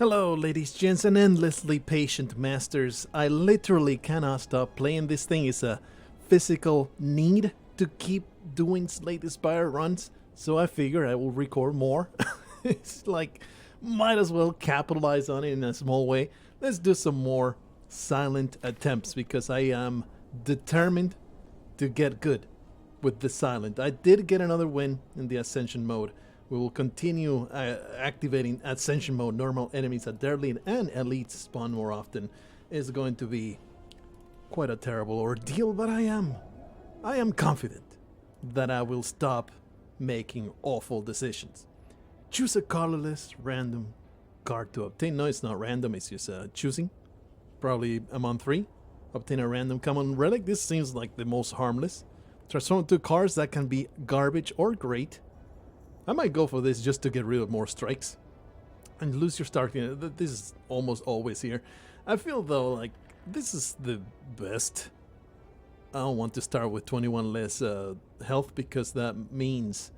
Hello, ladies, gents, and endlessly patient masters. I literally cannot stop playing this thing. It's a physical need to keep doing Slay the Spire runs, so I figure I will record more. It's like, might as well capitalize on it in a small way. Let's do some more silent attempts because I am determined to get good with the silent. I did get another win in the Ascension mode. We will continue activating Ascension mode. Normal enemies at their lead and elites spawn more often. Is going to be quite a terrible ordeal, but I am confident that I will stop making awful decisions. Choose a colorless random card to obtain. No, it's not random, it's just choosing. Probably among 3. Obtain a random common relic. This seems like the most harmless. Transform 2 cards that can be garbage or great. I might go for this just to get rid of more strikes. And lose your starting. This is almost always here. I feel though like this is the best. I don't want to start with 21 less health because that means...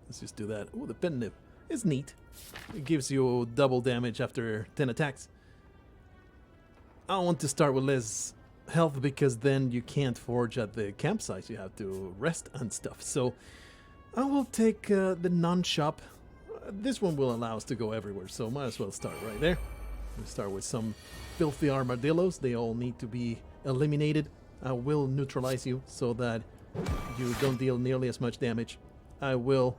Let's just do that. Oh, the pen nib is neat. It gives you double damage after 10 attacks. I don't want to start with less health because then you can't forge at the campsite. You have to rest and stuff. So I will take the non-shop. This one will allow us to go everywhere, so might as well start right there. We'll start with some filthy armadillos. They all need to be eliminated. I will neutralize you so that you don't deal nearly as much damage. I will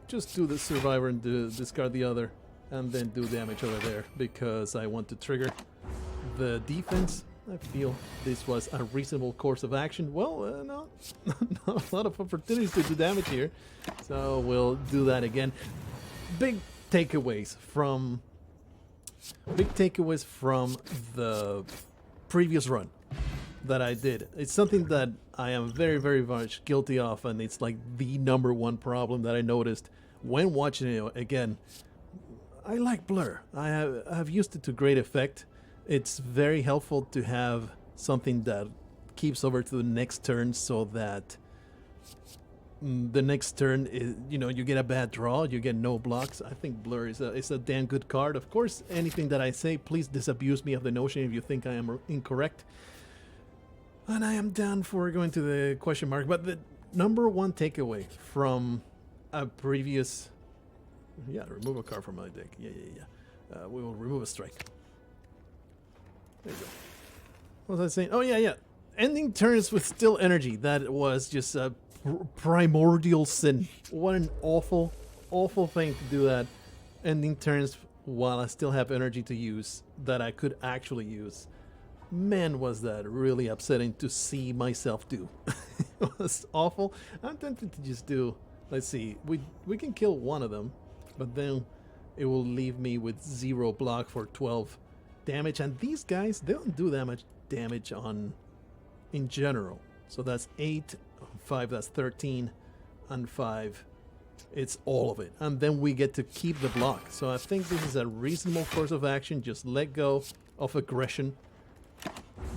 just do the survivor and discard the other, and then do damage over there because I want to trigger the defense. I feel this was a reasonable course of action. Well, no, not a lot of opportunities to do damage here, so we'll do that again. Big takeaways from the previous run that I did. It's something that I am very, very much guilty of, and it's like the #1 problem that I noticed when watching it again. I like Blur. I have used it to great effect. It's very helpful to have something that keeps over to the next turn so that the next turn is, you get a bad draw, you get no blocks. I think Blur is a damn good card. Of course, anything that I say, please disabuse me of the notion if you think I am incorrect. And I am down for going to the question mark. But the #1 takeaway from a previous... Yeah, remove a card from my deck. Yeah. We will remove a strike. There you go. What was I saying? Oh, yeah. Ending turns with still energy. That was just a primordial sin. What an awful, awful thing to do that. Ending turns while I still have energy to use that I could actually use. Man, was that really upsetting to see myself do. It was awful. I'm tempted to just do... Let's see. We can kill one of them, but then it will leave me with 0 block for 12 damage, and these guys, they don't do that much damage in general. So that's 8, 5, that's 13, and 5, it's all of it, and then we get to keep the block. So I think this is a reasonable course of action. Just let go of aggression,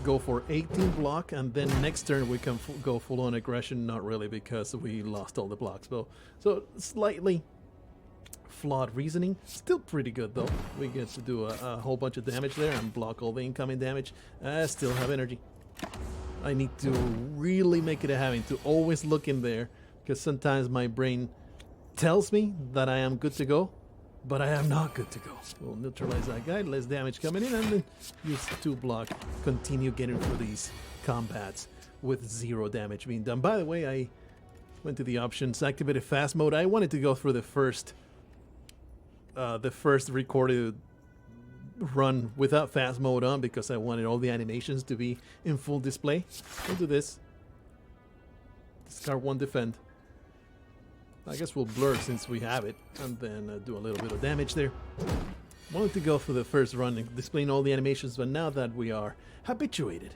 go for 18 block, and then next turn we can go full on aggression. Not really, because we lost all the blocks. So slightly flawed reasoning. Still pretty good though. We get to do a whole bunch of damage there and block all the incoming damage. I still have energy. I need to really make it a habit to always look in there, because sometimes my brain tells me that I am good to go, but I am not good to go. We'll neutralize that guy. Less damage coming in, and then use 2 block. Continue getting through these combats with 0 damage being done. By the way, I went to the options, activated fast mode. I wanted to go through the first recorded run without fast mode on because I wanted all the animations to be in full display. We'll do this. Discard 1, defend. I guess we'll blur since we have it, and then do a little bit of damage there. Wanted to go for the first run and displaying all the animations, but now that we are habituated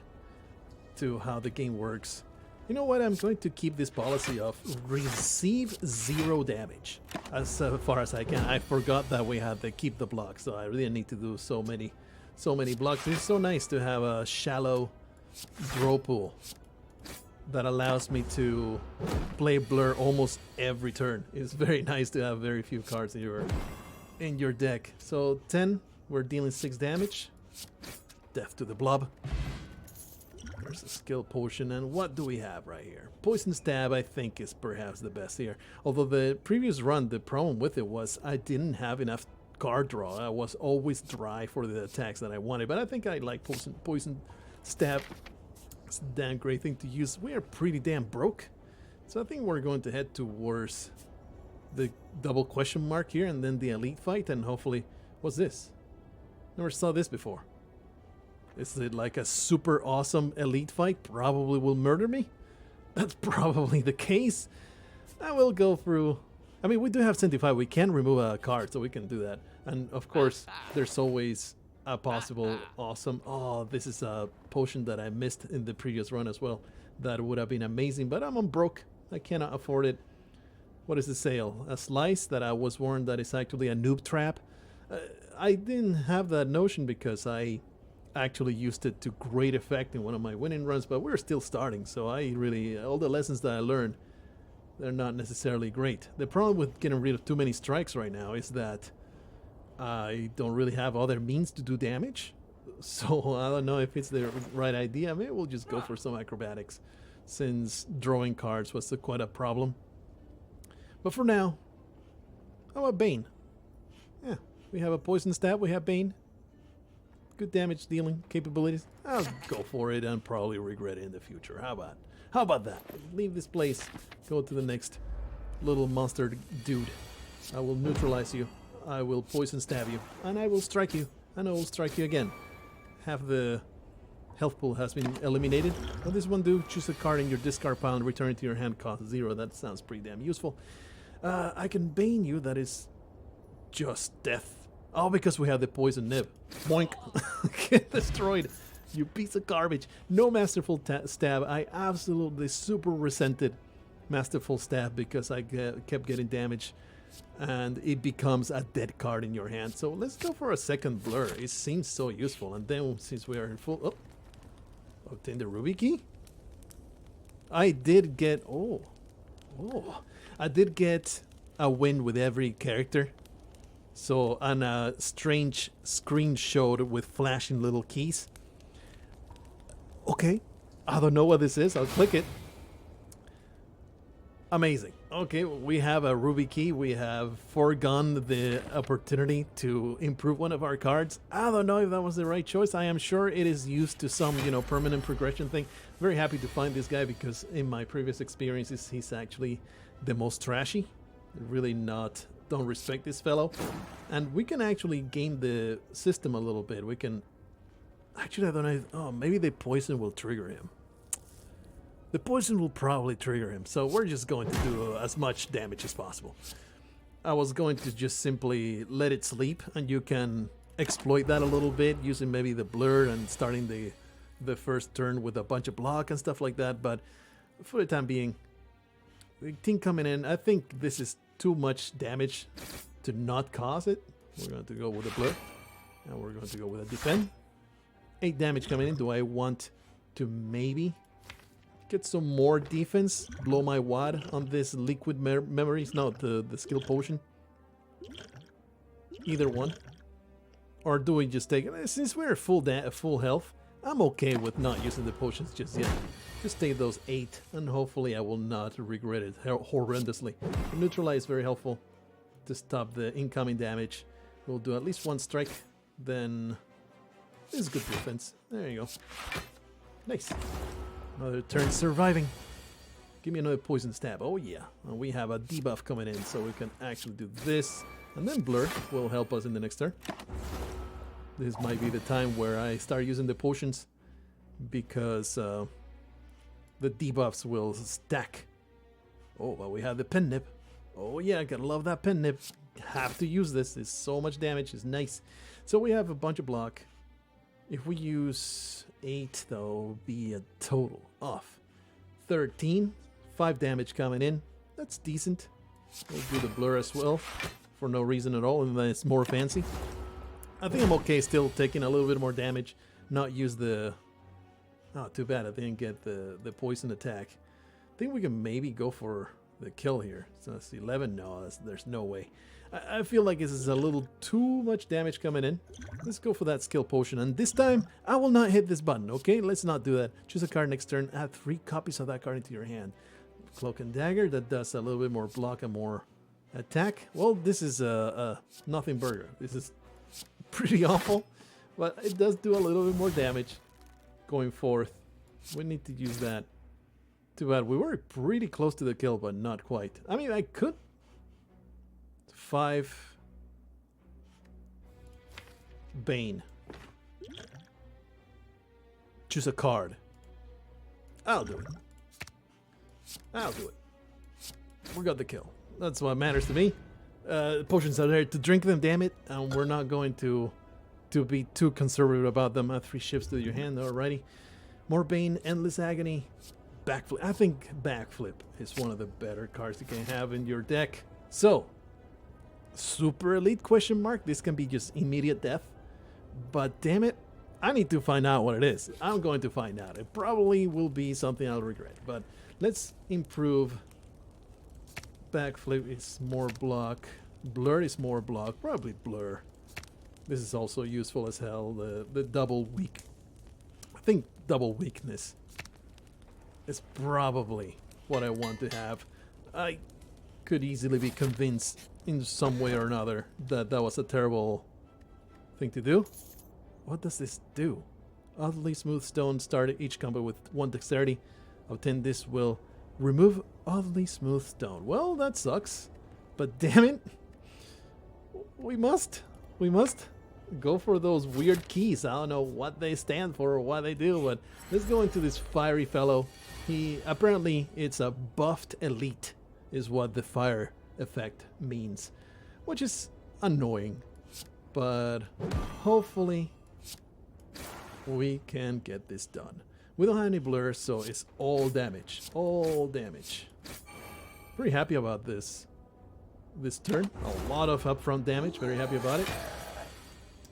to how the game works, you know what? I'm going to keep this policy of receive 0 damage as far as I can. I forgot that we had to keep the block, so I really need to do so many blocks. It's so nice to have a shallow draw pool that allows me to play Blur almost every turn. It's very nice to have very few cards in your in your deck. So 10, we're dealing 6 damage. Death to the blob. There's a skill potion, and what do we have right here? Poison stab, I think, is perhaps the best here. Although the previous run, the problem with it was I didn't have enough card draw. I was always dry for the attacks that I wanted, but I think I like poison stab. It's a damn great thing to use. We are pretty damn broke, so I think we're going to head towards the double question mark here, and then the elite fight, and hopefully, what's this? Never saw this before. Is it like a super awesome elite fight? Probably will murder me. That's probably the case. I will go through. I mean, we do have 75. We can remove a card, so we can do that. And of course, there's always a possible awesome. Oh, this is a potion that I missed in the previous run as well. That would have been amazing, but I'm on broke. I cannot afford it. What is the sale? A slice that I was warned that is actually a noob trap. I didn't have that notion because I actually used it to great effect in one of my winning runs, but we're still starting, so I really, all the lessons that I learned, they're not necessarily great. The problem with getting rid of too many strikes right now is that I don't really have other means to do damage, so I don't know if it's the right idea. Maybe we'll just go for some acrobatics, since drawing cards was quite a problem. But for now, how about Bane? Yeah, we have a poison stab, we have Bane. Good damage dealing capabilities. I'll go for it and probably regret it in the future. How about that? Leave this place. Go to the next little monster dude. I will neutralize you. I will poison stab you. And I will strike you. And I will strike you again. Half the health pool has been eliminated. What does one do? Choose a card in your discard pile and return it to your hand. Cost 0. That sounds pretty damn useful. I can bane you. That is just death. Oh, because we have the poison nib. Boink. Get destroyed. You piece of garbage. No masterful stab. I absolutely super resented masterful stab because I kept getting damage. And it becomes a dead card in your hand. So let's go for a second blur. It seems so useful. And then since we are in full... Oh. Obtain the ruby key? I did get... Oh. I did get a win with every character. So, on a strange screen showed with flashing little keys. Okay, I don't know what this is. I'll click it. Amazing. Okay, we have a ruby key. We have foregone the opportunity to improve one of our cards. I don't know if that was the right choice. I am sure it is used to some, permanent progression thing. Very happy to find this guy because in my previous experiences, he's actually the most trashy. Really not... Don't respect this fellow. And we can actually game the system a little bit. We can... Actually, I don't know. Oh, maybe the poison will trigger him. The poison will probably trigger him. So we're just going to do as much damage as possible. I was going to just simply let it sleep. And you can exploit that a little bit using maybe the blur and starting the first turn with a bunch of block and stuff like that. But for the time being, the team coming in, I think this is too much damage to not cause it. We're going to go with a blur. And we're going to go with a defend. 8 damage coming in. Do I want to maybe get some more defense? Blow my wad on this liquid memories? No, the skill potion. Either one. Or do we just take it? Since we're full health, I'm okay with not using the potions just yet. Just take those 8, and hopefully I will not regret it horrendously. Neutralize very helpful to stop the incoming damage. We'll do at least 1 strike, then this is good defense. There you go. Nice. Another turn surviving. Give me another poison stab. Oh yeah. And we have a debuff coming in, so we can actually do this. And then blur will help us in the next turn. This might be the time where I start using the potions because the debuffs will stack. Oh, well, we have the pen nib. Oh yeah, gotta love that pen nib. Have to use this. It's so much damage. It's nice. So we have a bunch of block. If we use 8, though, be a total of 13. 5 damage coming in. That's decent. We'll do the blur as well for no reason at all, and then it's more fancy. I think I'm okay still taking a little bit more damage. Not use the... Oh, too bad I didn't get the poison attack. I think we can maybe go for the kill here. So that's 11. No, there's no way. I feel like this is a little too much damage coming in. Let's go for that skill potion. And this time, I will not hit this button, okay? Let's not do that. Choose a card next turn. Add 3 copies of that card into your hand. Cloak and Dagger, that does a little bit more block and more attack. Well, this is a nothing burger. This is pretty awful, but it does do a little bit more damage going forth. We need to use that. Too bad. We were pretty close to the kill, but not quite. I mean, I could... 5... Bane. Choose a card. I'll do it. I'll do it. We got the kill. That's what matters to me. Potions are there to drink them, damn it. And we're not going to be too conservative about them. Add 3 shifts to your hand, alrighty. More Bane, Endless Agony, Backflip. I think Backflip is one of the better cards you can have in your deck. So, Super Elite question mark. This can be just immediate death. But damn it, I need to find out what it is. I'm going to find out. It probably will be something I'll regret. But let's improve. Backflip is more block. Blur is more block. Probably Blur. This is also useful as hell. The double weak. I think double weakness is probably what I want to have. I could easily be convinced in some way or another that that was a terrible thing to do. What does this do? Oddly smooth stone. Start each combo with 1 dexterity. Obtain this will remove oddly smooth stone. Well, that sucks. But damn it. We must go for those weird keys. I don't know what they stand for or what they do, but let's go into this fiery fellow. He apparently it's a buffed elite is what the fire effect means, which is annoying, but hopefully we can get this done. We don't have any blur, so it's all damage. All damage. Pretty happy about this turn. A lot of upfront damage. Very happy about it.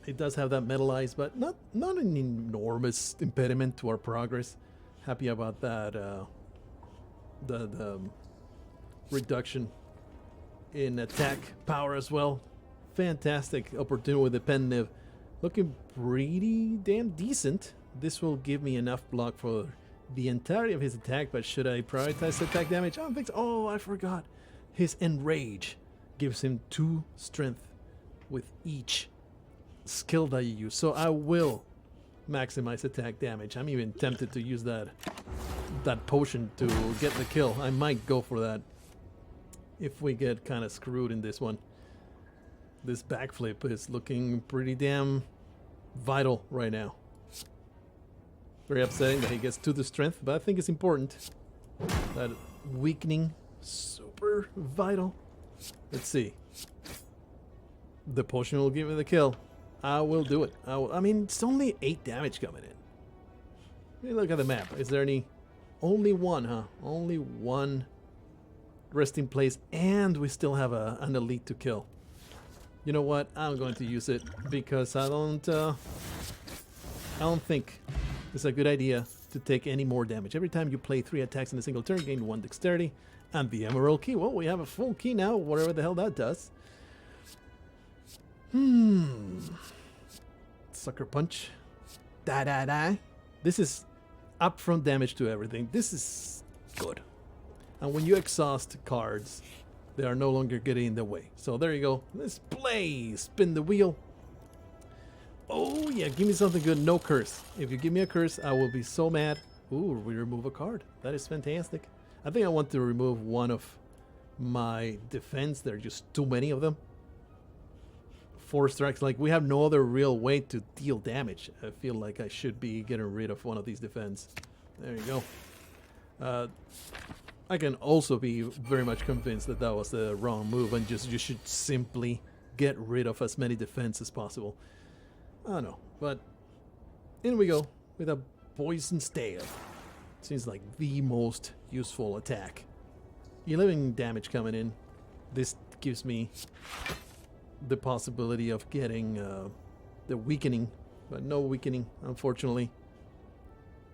It does have that metalized, but not an enormous impediment to our progress. Happy about that. The reduction in attack power as well. Fantastic opportunity with the Penniv. Looking pretty damn decent. This will give me enough block for the entirety of his attack, but should I prioritize attack damage? I don't think so. Oh, I forgot. His Enrage gives him 2 strength with each skill that you use. So I will maximize attack damage. I'm even tempted to use that potion to get the kill. I might go for that if we get kind of screwed in this one. This backflip is looking pretty damn vital right now. Very upsetting that he gets 2 to strength, but I think it's important. That weakening, super vital. Let's see. The potion will give me the kill. I will do it. I mean, it's only 8 damage coming in. Let me look at the map. Is there any... Only one, huh? Only one resting place, and we still have an elite to kill. You know what? I'm going to use it because I don't think it's a good idea to take any more damage. Every time you play 3 attacks in a single turn, gain 1 dexterity and the Emerald Key. Well, we have a full key now, whatever the hell that does. Sucker Punch. Da. This is upfront damage to everything. This is good. And when you exhaust cards, they are no longer getting in the way. So there you go. Let's play. Spin the wheel. Oh yeah, give me something good. No curse. If you give me a curse, I will be so mad. Ooh, we remove a card. That is fantastic. I think I want to remove one of my defense. There are just too many of them. 4 strikes. Like, we have no other real way to deal damage. I feel like I should be getting rid of one of these defense. There you go. I can also be very much convinced that that was the wrong move, and just you should simply get rid of as many defense as possible. I don't know, but in we go with a Poison Stale. Seems like the most useful attack. 11 damage coming in. This gives me the possibility of getting the weakening, but no weakening, unfortunately.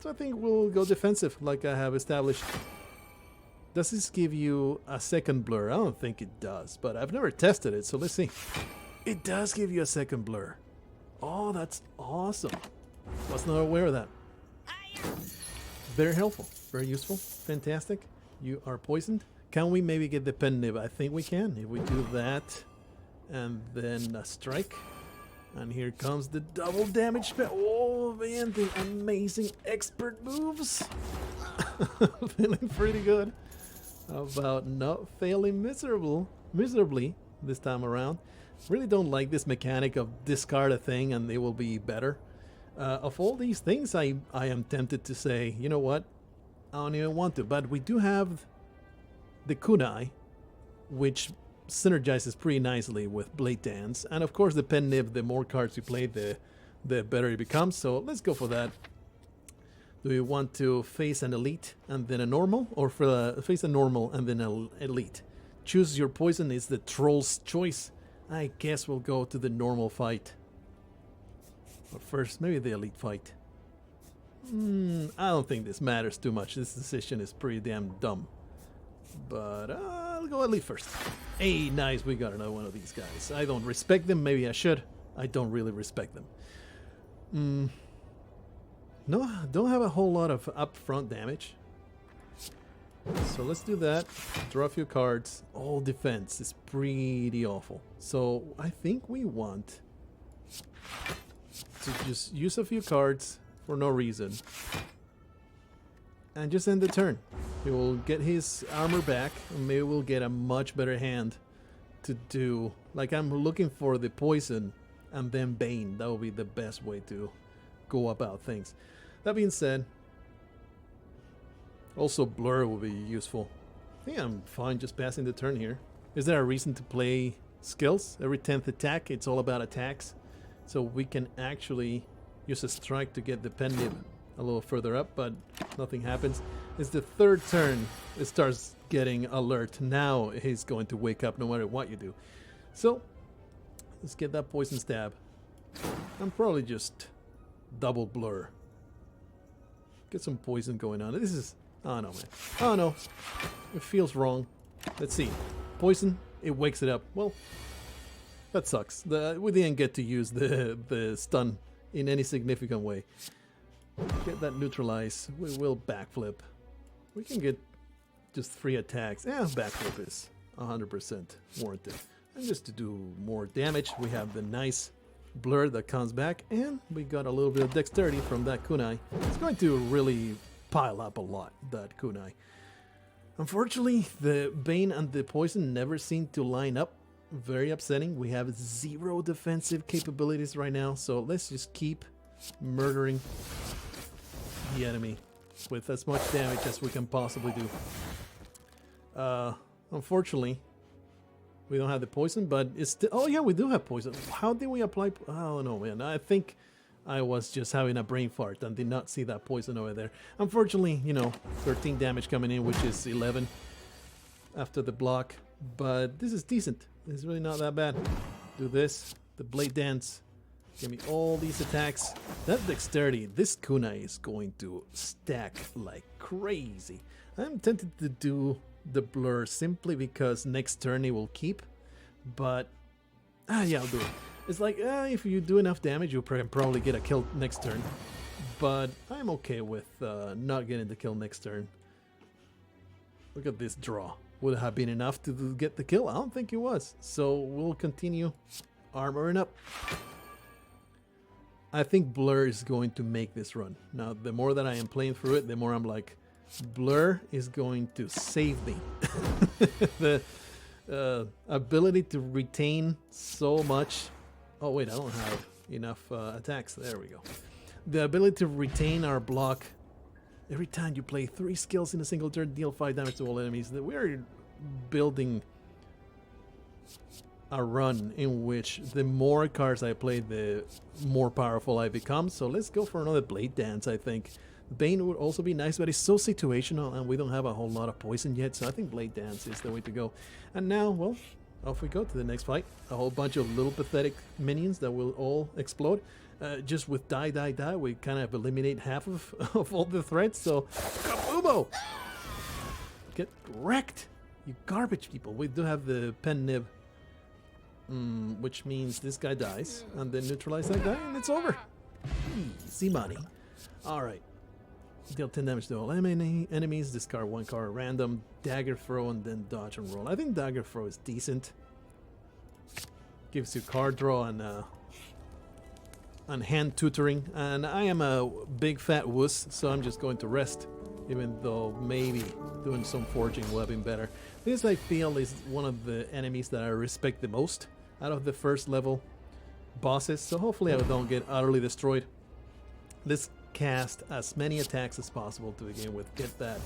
So I think we'll go defensive like I have established. Does this give you a second blur? I don't think it does, but I've never tested it, so let's see. It does give you a second blur. Oh, that's awesome. Was not aware of that. Very helpful, very useful, fantastic. You are poisoned. Can we maybe get the pen nib? I think we can. If we do that, and then a strike. And here comes the double damage spell. Oh man, the amazing expert moves. Feeling pretty good about not failing miserably this time around. Really don't like this mechanic of discard a thing and they will be better. Of all these things, I am tempted to say, you know what, I don't even want to. But we do have the kunai, which synergizes pretty nicely with Blade Dance, and of course the pen nib. The more cards you play, the better it becomes. So let's go for that. Do you want to face an elite and then a normal, or face a normal and then an elite? Choose your poison is the troll's choice. I guess we'll go to the normal fight. But first, maybe the elite fight. I don't think this matters too much. This decision is pretty damn dumb. But I'll go elite first. Hey, nice, we got another one of these guys. I don't respect them, maybe I should. I don't really respect them. No, don't have a whole lot of upfront damage. So let's do that. Draw a few cards. All defense is pretty awful. So I think we want to just use a few cards for no reason. And just end the turn. He will get his armor back, and maybe we'll get a much better hand to do. Like, I'm looking for the poison and then Bane. That will be the best way to go about things. That being said, also Blur will be useful. I think I'm fine just passing the turn here. Is there a reason to play skills? Every 10th attack, it's all about attacks. So we can actually use a strike to get the pen nib a little further up, but nothing happens. It's the third turn it starts getting alert. Now he's going to wake up no matter what you do. So let's get that poison stab. I'm probably just double blur. Get some poison going on. This is, oh no, man. Oh no, it feels wrong. Let's see. Poison, it wakes it up. Well, that sucks. We didn't get to use the stun in any significant way. Get that neutralized. We will backflip. We can get just 3 attacks. Yeah, backflip is 100% warranted. And just to do more damage, we have the nice blur that comes back, and we got a little bit of dexterity from that kunai. It's going to really pile up a lot, that kunai. Unfortunately, the Bane and the poison never seem to line up. Very upsetting. We have 0 defensive capabilities right now, so let's just keep murdering the enemy with as much damage as we can possibly do. Unfortunately, we don't have the poison, but it's still... Oh yeah, we do have poison. How did we apply... I don't know, man. I think I was just having a brain fart and did not see that poison over there. Unfortunately, you know, 13 damage coming in, which is 11 after the block. But this is decent. It's really not that bad. Do this. The Blade Dance. Give me all these attacks. That dexterity, this kunai is going to stack like crazy. I'm tempted to do the blur simply because next turn it will keep. But, yeah, I'll do it. It's like, if you do enough damage, you can probably get a kill next turn. But I'm okay with not getting the kill next turn. Look at this draw. Would it have been enough to get the kill? I don't think it was. So we'll continue armoring up. I think Blur is going to make this run. Now, the more that I am playing through it, the more I'm like, Blur is going to save me. The ability to retain so much... Oh, wait, I don't have enough attacks. There we go. The ability to retain our block. Every time you play 3 skills in a single turn, deal 5 damage to all enemies. We're building a run in which the more cards I play, the more powerful I become. So let's go for another Blade Dance, I think. Bane would also be nice, but it's so situational, and we don't have a whole lot of poison yet, so I think Blade Dance is the way to go. And now, well, off we go to the next fight. A whole bunch of little pathetic minions that will all explode. Just with die, we kind of eliminate half of all the threats, so kaboomo! Get wrecked! You garbage people. We do have the pen nib. Which means this guy dies. And then neutralize that guy and it's over. Easy money. Alright. Deal 10 damage to all enemies. Discard 1 card at random. Dagger throw and then dodge and roll. I think dagger throw is decent. Gives you card draw and hand tutoring. And I am a big fat wuss, so I'm just going to rest. Even though maybe doing some forging would have been better. This I feel is one of the enemies that I respect the most out of the first level bosses. So hopefully I don't get utterly destroyed. Let's cast as many attacks as possible to begin with. Get that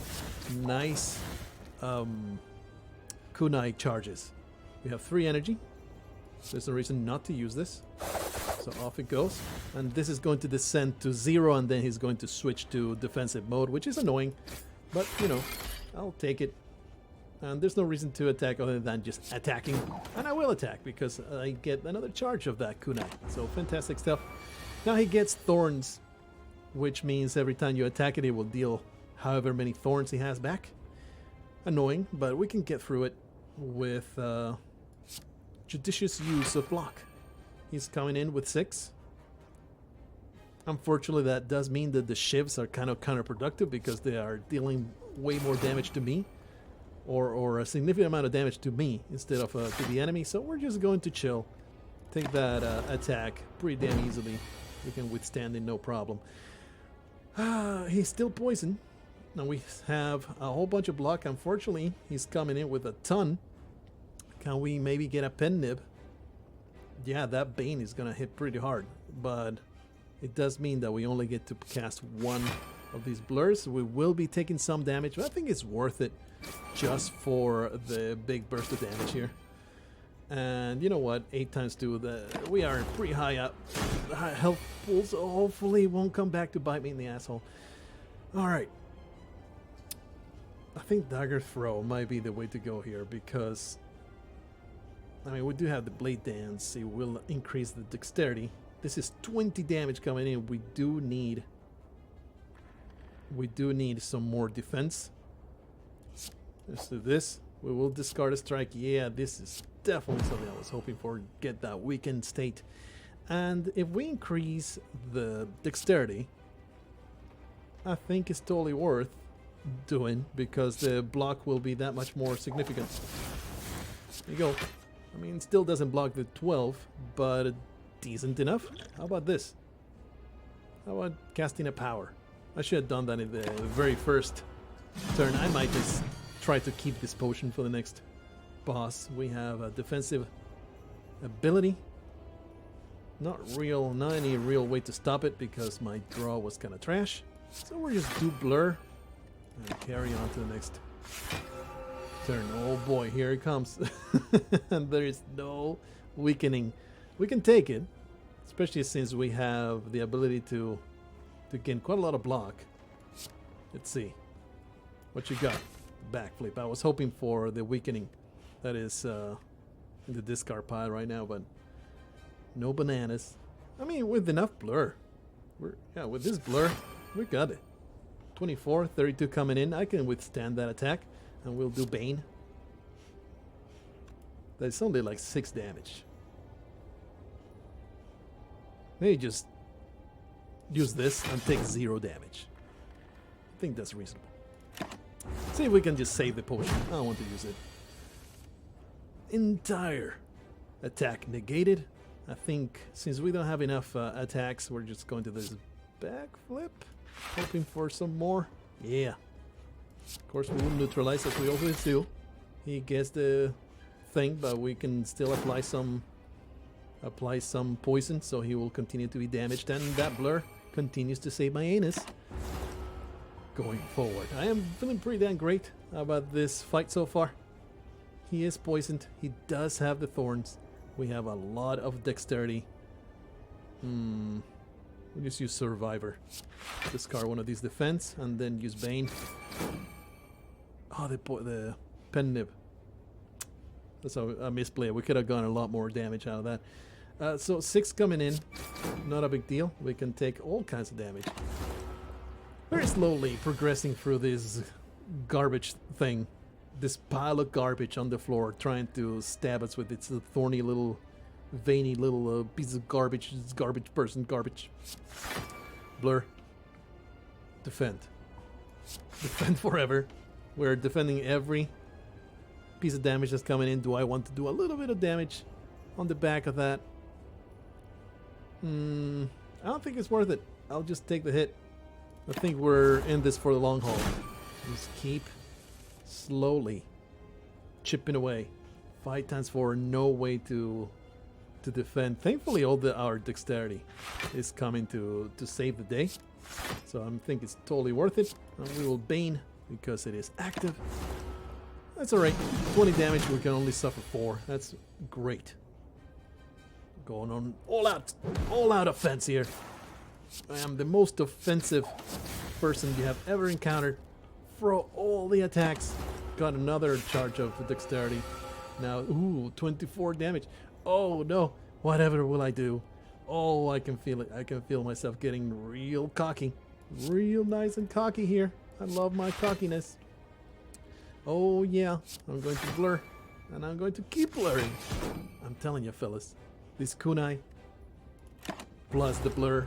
nice kunai charges. We have 3 energy. There's no reason not to use this. So off it goes. And this is going to descend to 0 and then he's going to switch to defensive mode, which is annoying. But, you know, I'll take it. And there's no reason to attack other than just attacking. And I will attack because I get another charge of that kunai. So fantastic stuff. Now he gets thorns, which means every time you attack it, it will deal however many thorns he has back. Annoying, but we can get through it with judicious use of block. He's coming in with 6. Unfortunately, that does mean that the shivs are kind of counterproductive because they are dealing way more damage to me. Or a significant amount of damage to me instead of to the enemy. So we're just going to chill. Take that attack pretty damn easily. We can withstand it, no problem. He's still poisoned. Now we have a whole bunch of block. Unfortunately, he's coming in with a ton. Can we maybe get a pen nib? Yeah, that Bane is going to hit pretty hard. But it does mean that we only get to cast 1 of these blurs. We will be taking some damage, but I think it's worth it just for the big burst of damage here. And you know what? 8 times 2, we are pretty high up. High health pool, so hopefully it won't come back to bite me in the asshole. Alright. I think dagger throw might be the way to go here because, I mean, we do have the blade dance. It will increase the dexterity. This is 20 damage coming in. We do need some more defense. Let's do this. We will discard a strike. Yeah, this is definitely something I was hoping for. Get that weakened state. And if we increase the dexterity, I think it's totally worth doing because the block will be that much more significant. There you go. I mean, it still doesn't block the 12, but decent enough. How about this? How about casting a power? I should have done that in the very first turn. I might just try to keep this potion for the next boss. We have a defensive ability. Not any real way to stop it because my draw was kind of trash. So we'll just do blur and carry on to the next turn. Oh boy, here it comes. And there is no weakening. We can take it, especially since we have the ability to gain quite a lot of block. Let's see. What you got? Backflip. I was hoping for the weakening that is in the discard pile right now, but no bananas. I mean, with enough blur. With this blur, we got it. 24, 32 coming in. I can withstand that attack, and we'll do Bane. That's only like 6 damage. Maybe just use this and take 0 damage. I think that's reasonable. See if we can just save the potion. I don't want to use it. Entire attack negated. I think since we don't have enough attacks, we're just going to do this backflip. Hoping for some more. Yeah. Of course, we will neutralize as we always do. He gets the thing, but we can still apply some poison, so he will continue to be damaged. And that blur continues to save my anus. Going forward, I am feeling pretty damn great about this fight so far. He is poisoned. He does have the thorns. We have a lot of dexterity. We'll just use Survivor. Discard one of these defense and then use Bane. Oh, the pen nib. That's a misplay. We could have gotten a lot more damage out of that. So 6 coming in. Not a big deal. We can take all kinds of damage. Very slowly progressing through this garbage thing. this pile of garbage on the floor trying to stab us with its thorny little, veiny little piece of garbage. It's garbage person, garbage. Blur. Defend. Defend forever. We're defending every piece of damage that's coming in. Do I want to do a little bit of damage on the back of that? I don't think it's worth it. I'll just take the hit. I think we're in this for the long haul. Just keep slowly chipping away. 5 times 4, no way to defend. Thankfully, our dexterity is coming to save the day. So I think it's totally worth it. And we will Bane because it is active. That's alright. 20 damage, we can only suffer 4. That's great. Going on all out offense here. I am the most offensive person you have ever encountered. Throw all the attacks. Got another charge of dexterity. Now, ooh, 24 damage. Oh no, whatever will I do? Oh, I can feel it. I can feel myself getting real cocky. Real nice and cocky here. I love my cockiness. Oh yeah, I'm going to blur. And I'm going to keep blurring. I'm telling you, fellas. This kunai, plus the blur,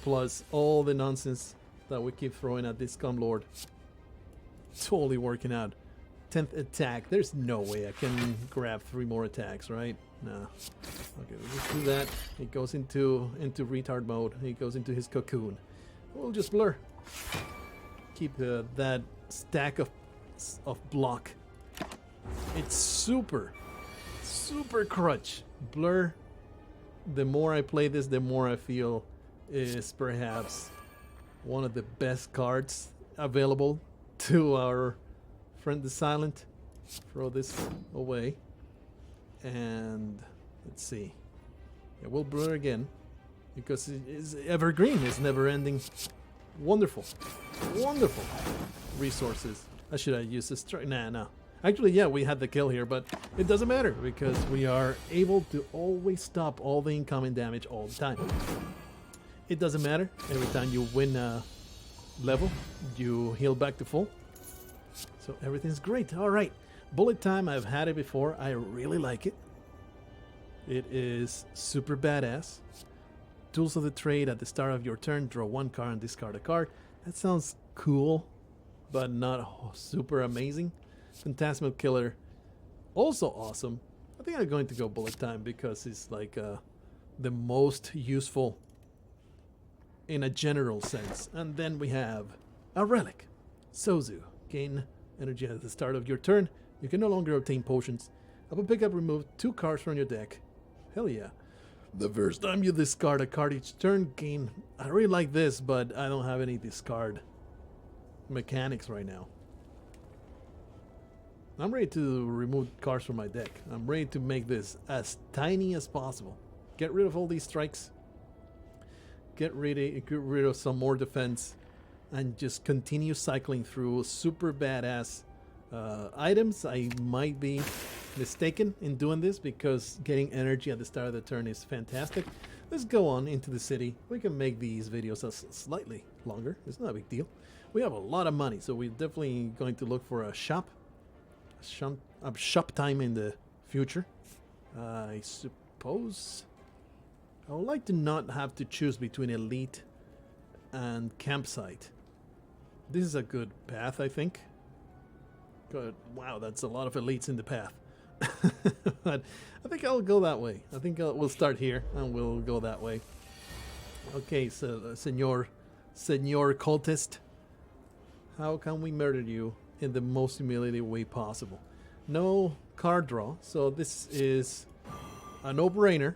plus all the nonsense that we keep throwing at this scum lord. Totally working out. 10th attack. There's no way I can grab 3 more attacks, right? Nah. Okay, we'll just do that. He goes into retard mode. He goes into his cocoon. We'll just blur. Keep that stack of block. It's super crutch. Blur, the more I play this, the more I feel is perhaps one of the best cards available to our friend the Silent. Throw this away. And let's see. Yeah, we'll blur again because it is evergreen. It's never ending. Wonderful. Wonderful resources. Should I use this? Nah. Actually, yeah, we had the kill here, but it doesn't matter because we are able to always stop all the incoming damage all the time. It doesn't matter. Every time you win a level, you heal back to full. So everything's great. All right. Bullet time, I've had it before. I really like it. It is super badass. Tools of the trade at the start of your turn. Draw 1 card and discard a card. That sounds cool, but not super amazing. Phantasmal Killer, also awesome. I think I'm going to go bullet time because it's like the most useful in a general sense. And then we have a relic, Sozu. Gain energy at the start of your turn. You can no longer obtain potions. Upon pickup, remove 2 cards from your deck. Hell yeah. The first time you discard a card each turn, gain. I really like this, but I don't have any discard mechanics right now. I'm ready to remove cards from my deck. I'm ready to make this as tiny as possible. Get rid of all these strikes. Get rid of some more defense. And just continue cycling through super badass items. I might be mistaken in doing this because getting energy at the start of the turn is fantastic. Let's go on into the city. We can make these videos slightly longer. It's not a big deal. We have a lot of money, so we're definitely going to look for a shop. Shop time in the future. I suppose I would like to not have to choose between elite and campsite. This is a good path, I think. Good. Wow, that's a lot of elites in the path. But I think I'll go that way. I think we'll start here and we'll go that way. Okay, so Senor Cultist, how can we murder you in the most humiliating way possible? No card draw, so this is a no-brainer.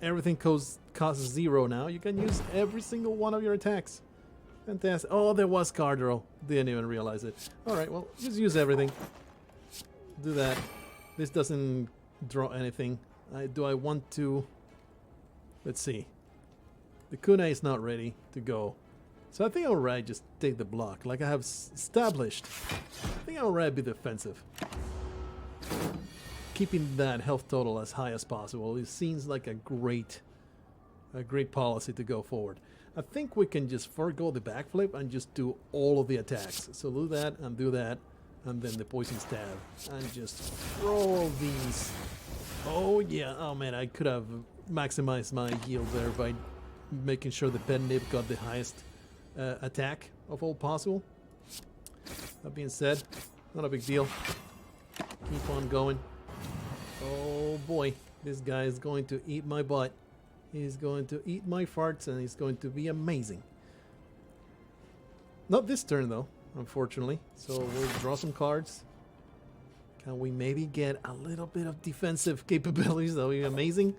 Everything costs 0 now. You can use every single one of your attacks. Fantastic. Oh, there was card draw. Didn't even realize it. Alright, well, just use everything. Do that. This doesn't draw anything. Do I want to... Let's see. The kunai is not ready to go. So I think I'll rather just take the block, like I have established. I think I'll rather be defensive. Keeping that health total as high as possible. It seems like a great policy to go forward. I think we can just forego the backflip and just do all of the attacks. So do that, and then the poison stab, and just throw all these. Oh yeah, oh man, I could have maximized my yield there by making sure the pen nib got the highest attack of all possible. That being said, not a big deal. Keep on going. Oh boy, this guy is going to eat my butt. He's going to eat my farts, and he's going to be amazing. Not this turn though, unfortunately. So we'll draw some cards. Can we maybe get a little bit of defensive capabilities? That would be amazing.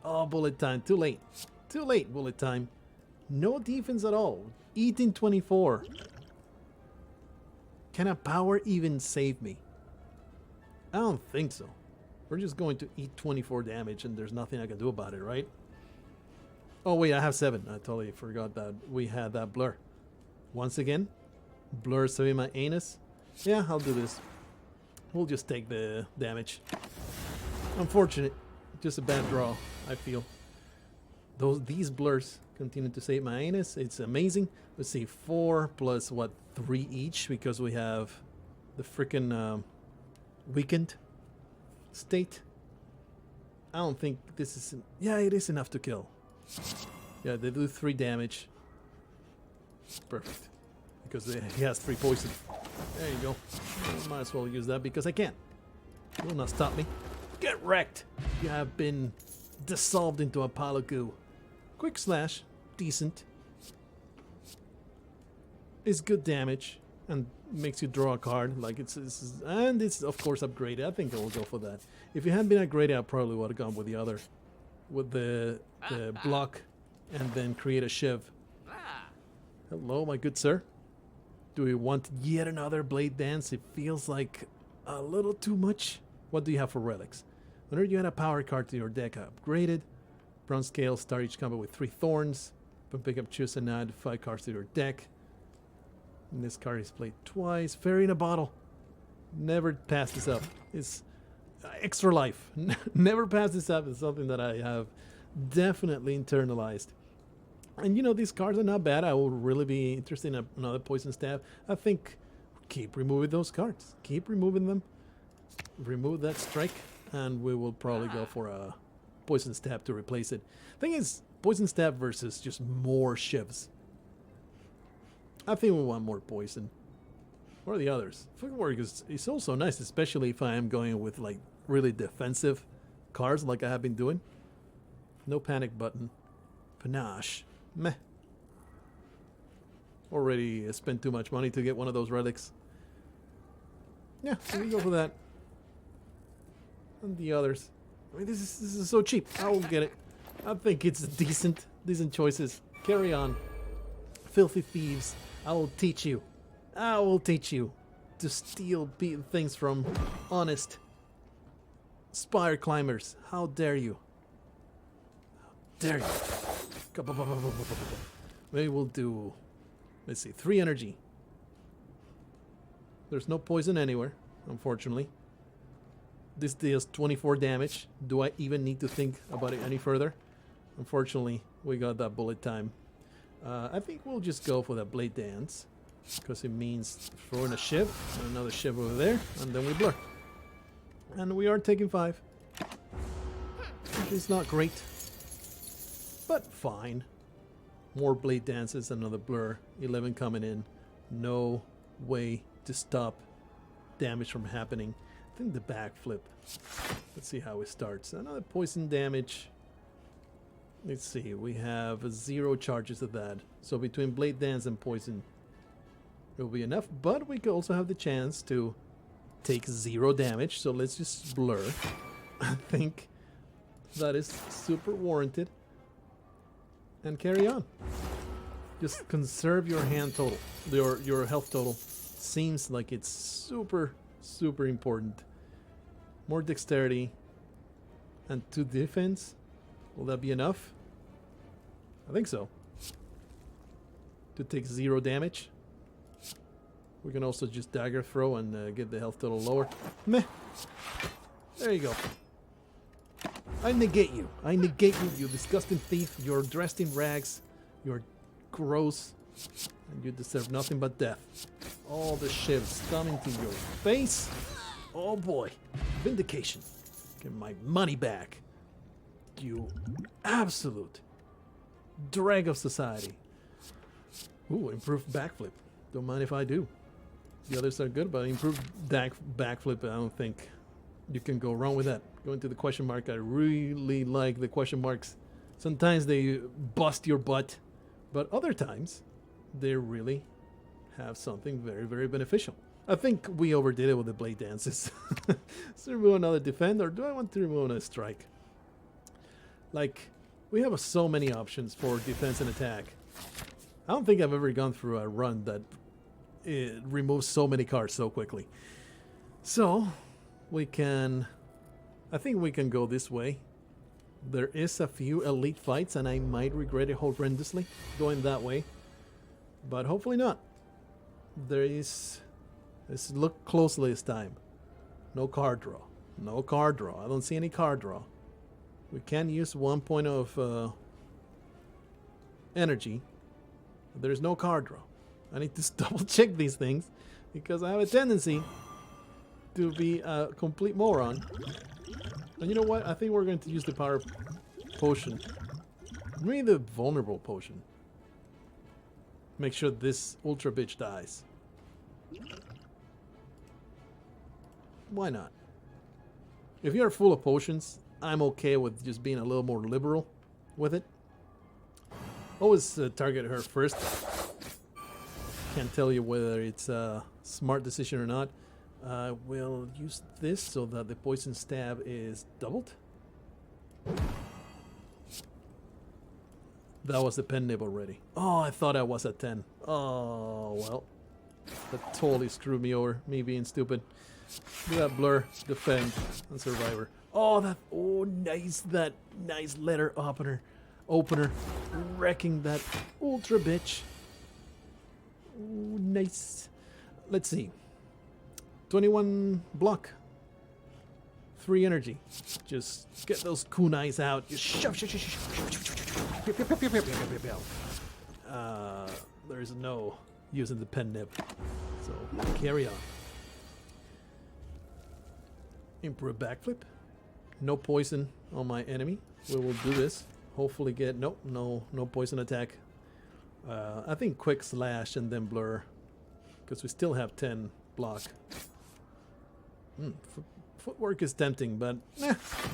Oh, bullet time. Too late. Too late, bullet time. No defense at all. Eating 24. Can a power even save me? I don't think so. We're just going to eat 24 damage and there's nothing I can do about it, right? Oh wait, I have 7. I totally forgot that we had that blur. Once again, blur saving my anus. Yeah, I'll do this. We'll just take the damage. Unfortunate. Just a bad draw, I feel. These blurs continue to save my anus. It's amazing. Let's see, 4 plus what, 3 each, because we have the freaking weakened state. I don't think this is... Yeah, it is enough to kill. Yeah, they do 3 damage. Perfect. Because he has 3 poison. There you go. I might as well use that because I can. It will not stop me. Get wrecked! You have been dissolved into a pile of goo. Quick slash. Decent. It's good damage. And makes you draw a card. Like it's and it's of course upgraded. I think I will go for that. If it hadn't been upgraded, I probably would have gone with the other. With the block. And then create a shiv. Hello, my good sir. Do we want yet another blade dance? It feels like a little too much. What do you have for relics? Whenever you add a power card to your deck, upgraded. Bronze scale, start each combat with 3 thorns. But pick up, choose, and add 5 cards to your deck. And this card is played twice. Fairy in a bottle. Never pass this up. It's extra life. Never pass this up. It's something that I have definitely internalized. And you know, these cards are not bad. I will really be interested in another poison stab. I think keep removing those cards. Keep removing them. Remove that strike. And we will probably go for a poison stab to replace it. Thing is, poison stab versus just more shivs. I think we want more poison. What are the others? Footwork is also nice, especially if I am going with like really defensive cards like I have been doing. No panic button. Panache. Meh. Already spent too much money to get one of those relics. Yeah, we go for that. And the others. I mean, this is so cheap. I will get it. I think it's decent choices. Carry on. Filthy thieves. I will teach you. I will teach you to steal things from honest Spire climbers. How dare you? How dare you? Maybe we'll do, let's see, 3 energy. There's no poison anywhere, unfortunately. This deals 24 damage. Do I even need to think about it any further? Unfortunately, we got that bullet time. I think we'll just go for that blade dance. Because it means throwing a shiv, and another shiv over there, and then we blur. And we are taking 5. It's not great. But fine. More blade dances, another blur. 11 coming in. No way to stop damage from happening. I think the backflip. Let's see how it starts. Another poison damage. Let's see. We have 0 charges of that. So between blade dance and poison, it will be enough. But we could also have the chance to take 0 damage. So let's just blur. I think that is super warranted. And carry on. Just conserve your hand total. Your health total. Seems like it's super, super important. More dexterity. And 2 defense. Will that be enough? I think so. To take 0 damage. We can also just dagger throw and get the health total lower. Meh. There you go. I negate you. I negate you, you disgusting thief. You're dressed in rags. You're gross. And you deserve nothing but death. All the shivs coming to your face. Oh boy. Vindication. Get my money back. You absolute drag of society. Ooh, improved backflip. Don't mind if I do. The others are good, but improved backflip, I don't think you can go wrong with that. Going to the question mark, I really like the question marks. Sometimes they bust your butt, but other times they really have something very, very beneficial. I think we overdid it with the blade dances. So remove another defend, or do I want to remove another strike? Like, we have so many options for defense and attack. I don't think I've ever gone through a run that it removes so many cards so quickly. So we can, I think we can go this way. There is a few elite fights and I might regret it horrendously going that way, but hopefully not. There is, let's look closely this time. No card draw. No card draw. I don't see any card draw. We can use 1 point of energy. There's no card draw. I need to double check these things because I have a tendency to be a complete moron. And you know what? I think we're going to use the power potion. Maybe the vulnerable potion. Make sure this ultra bitch dies. Why not? If you're full of potions, I'm okay with just being a little more liberal with it. Always target her first. Can't tell you whether it's a smart decision or not. We'll use this so that the poison stab is doubled. That was the pen nib already. Oh, I thought I was at 10. Oh, well. That totally screwed me over, me being stupid. Look at that blur, defend, and survivor. Oh, that, oh, nice, that nice letter opener, wrecking that ultra bitch. Oh, nice. Let's see. 21 block. 3 energy. Just get those kunais out. Just shove. There's no using the pen nib. So carry on. Improve backflip. No poison on my enemy. We will do this. Hopefully get no poison attack. I think quick slash and then blur, because we still have 10 block. Footwork is tempting, but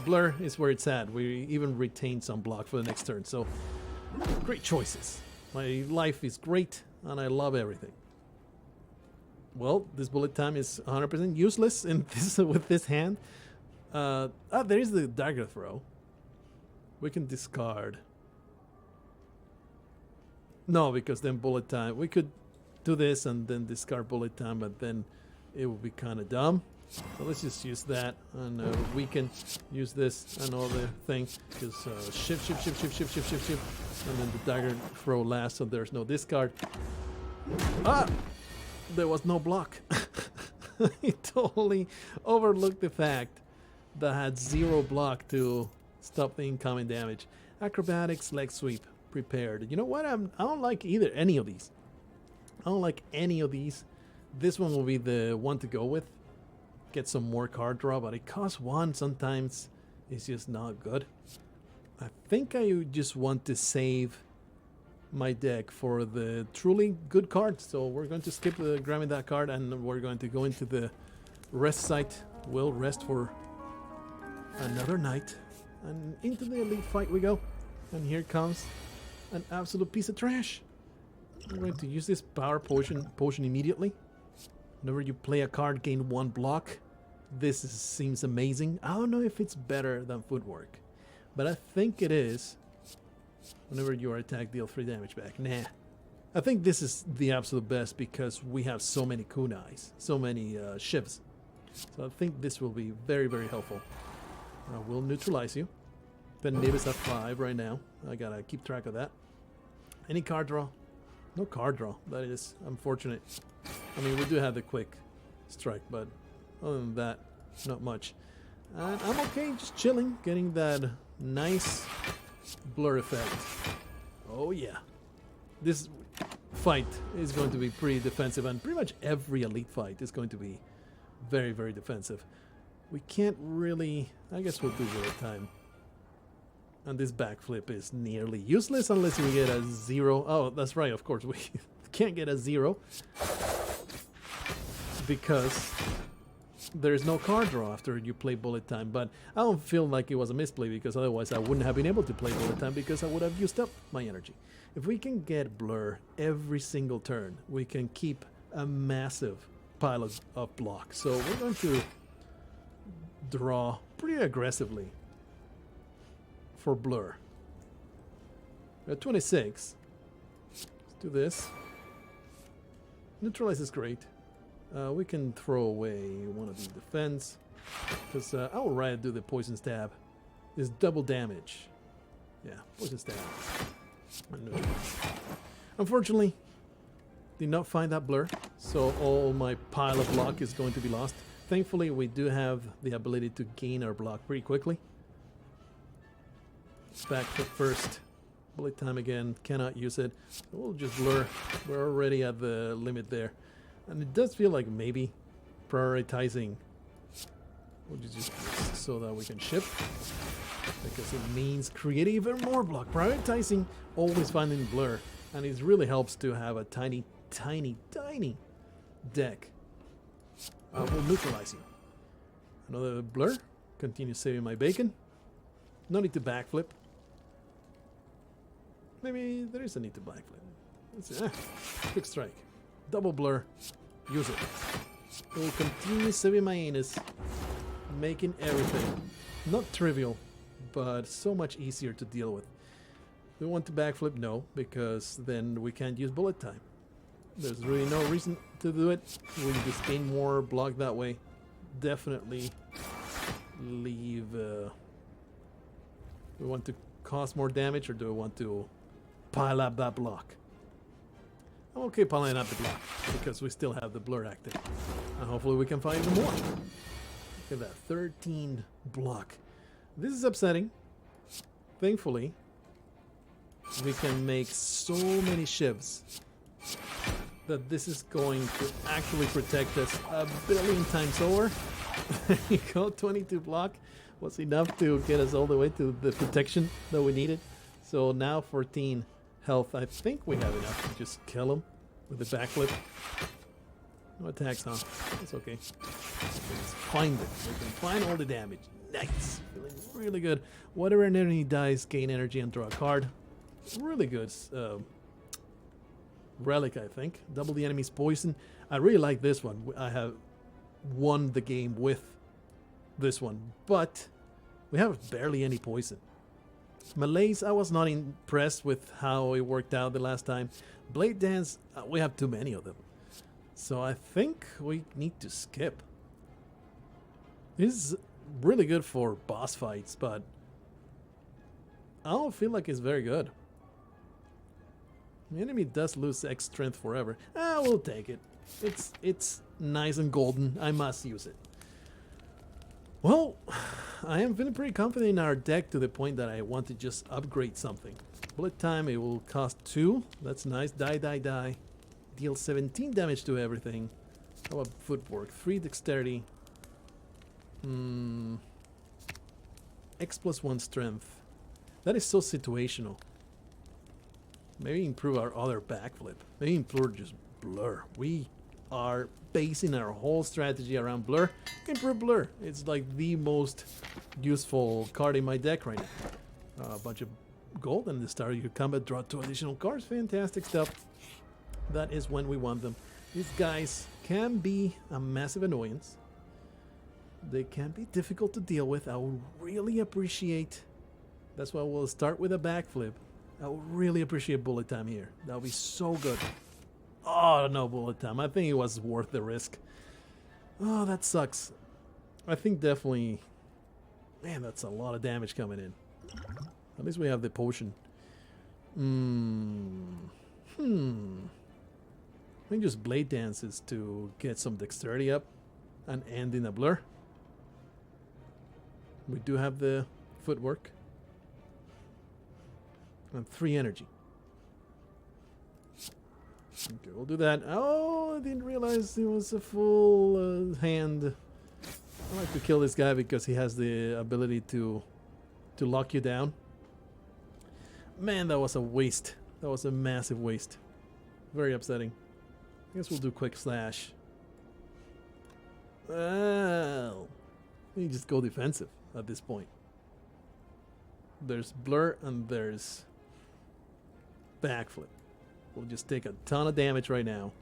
blur is where it's at. We even retain some block for the next turn, so great choices. My life is great, and I love everything. Well, this bullet time is 100% useless in this with this hand. There is the dagger throw. We can discard. No, because then bullet time. We could do this and then discard bullet time, but then it would be kind of dumb. So let's just use that, and we can use this and all the thing. Just shift, and then the dagger throw last, so there's no discard. Ah, there was no block. He totally overlooked the fact that I had 0 block to stop the incoming damage. Acrobatics, leg sweep, prepared. You know what? I don't like any of these. I don't like any of these. This one will be the one to go with. Get some more card draw, but it costs 1. Sometimes it's just not good. I think I just want to save my deck for the truly good cards. So we're going to skip grabbing that card, and we're going to go into the rest site. We'll rest for another night, and into the elite fight we go. And here comes an absolute piece of trash. I'm going to use this power potion immediately. Whenever you play a card, gain 1 block. This seems amazing. I don't know if it's better than footwork, but I think it is. Whenever you are attacked, deal 3 damage back. Nah. I think this is the absolute best because we have so many kunais, so many shivs. So I think this will be very, very helpful. I will neutralize you. Pen nib is at 5 right now. I gotta keep track of that. Any card draw? No card draw. That is unfortunate. I mean, we do have the quick strike, but other than that, not much. And I'm okay, just chilling, getting that nice blur effect. Oh yeah. This fight is going to be pretty defensive, and pretty much every elite fight is going to be very, very defensive. We can't really... I guess we'll do bullet time. And this backflip is nearly useless unless we get a 0. Oh, that's right, of course. We can't get a 0. Because there's no card draw after you play bullet time. But I don't feel like it was a misplay, because otherwise I wouldn't have been able to play bullet time, because I would have used up my energy. If we can get blur every single turn, we can keep a massive pile of blocks. So we're going to draw pretty aggressively for blur. At 26, let's do this. Neutralize is great. We can throw away one of the defense, because I will rather do the poison stab. It's double damage. Yeah, poison stab. Unfortunately, did not find that blur, so all my pile of block is going to be lost. Thankfully, we do have the ability to gain our block pretty quickly. Backflip first. Bullet time again. Cannot use it. We'll just blur. We're already at the limit there. And it does feel like maybe prioritizing. We'll just so that we can ship. Because it means create even more block. Prioritizing, always finding blur. And it really helps to have a tiny, tiny, tiny deck. We'll neutralize you. Another blur. Continue saving my bacon. No need to backflip. Maybe there is a need to backflip. Let's see. Quick strike. Double blur. Use it. It will continue saving my anus. Making everything not trivial, but so much easier to deal with. Do we want to backflip? No, because then we can't use bullet time. There's really no reason to do it. We just gain more block that way. Definitely leave... do we want to cause more damage, or do we want to pile up that block? I'm okay piling up the block, because we still have the blur active. And hopefully we can find even more. Look at that, 13 block. This is upsetting. Thankfully, we can make so many shivs that this is going to actually protect us a billion times over. There you go, 22 block was enough to get us all the way to the protection that we needed. So now 14 health. I think we have enough to just kill him with the backflip. No attacks, huh? That's okay. Let's find it. We can find all the damage. Nice. Feeling really good. Whatever an enemy dies, gain energy and draw a card. Really good. Relic, I think. Double the enemy's poison. I really like this one. I have won the game with this one, but we have barely any poison. Malaise, I was not impressed with how it worked out the last time. Blade Dance, we have too many of them. So I think we need to skip. This is really good for boss fights, but I don't feel like it's very good. The enemy does lose X strength forever. We'll take it. It's nice and golden. I must use it. Well, I am feeling pretty confident in our deck to the point that I want to just upgrade something. Bullet time, it will cost 2. That's nice. Die, die, die. Deal 17 damage to everything. How about footwork? 3 dexterity. X plus 1 strength. That is so situational. Maybe improve our other backflip. Maybe improve just blur. We are basing our whole strategy around blur. Improve blur. It's like the most useful card in my deck right now. A bunch of gold, and the start of your combat, draw 2 additional cards. Fantastic stuff. That is when we want them. These guys can be a massive annoyance. They can be difficult to deal with. I would really appreciate... That's why we'll start with a backflip. I would really appreciate bullet time here. That would be so good. Oh, no bullet time. I think it was worth the risk. Oh, that sucks. I think definitely... Man, that's a lot of damage coming in. At least we have the potion. I think just blade dances to get some dexterity up and end in a blur. We do have the footwork. And 3 energy. Okay, we'll do that. Oh, I didn't realize it was a full hand. I like to kill this guy because he has the ability to lock you down. Man, that was a waste. That was a massive waste. Very upsetting. I guess we'll do quick slash. Well, you just go defensive at this point. There's blur and there's backflip. We'll just take a ton of damage right now.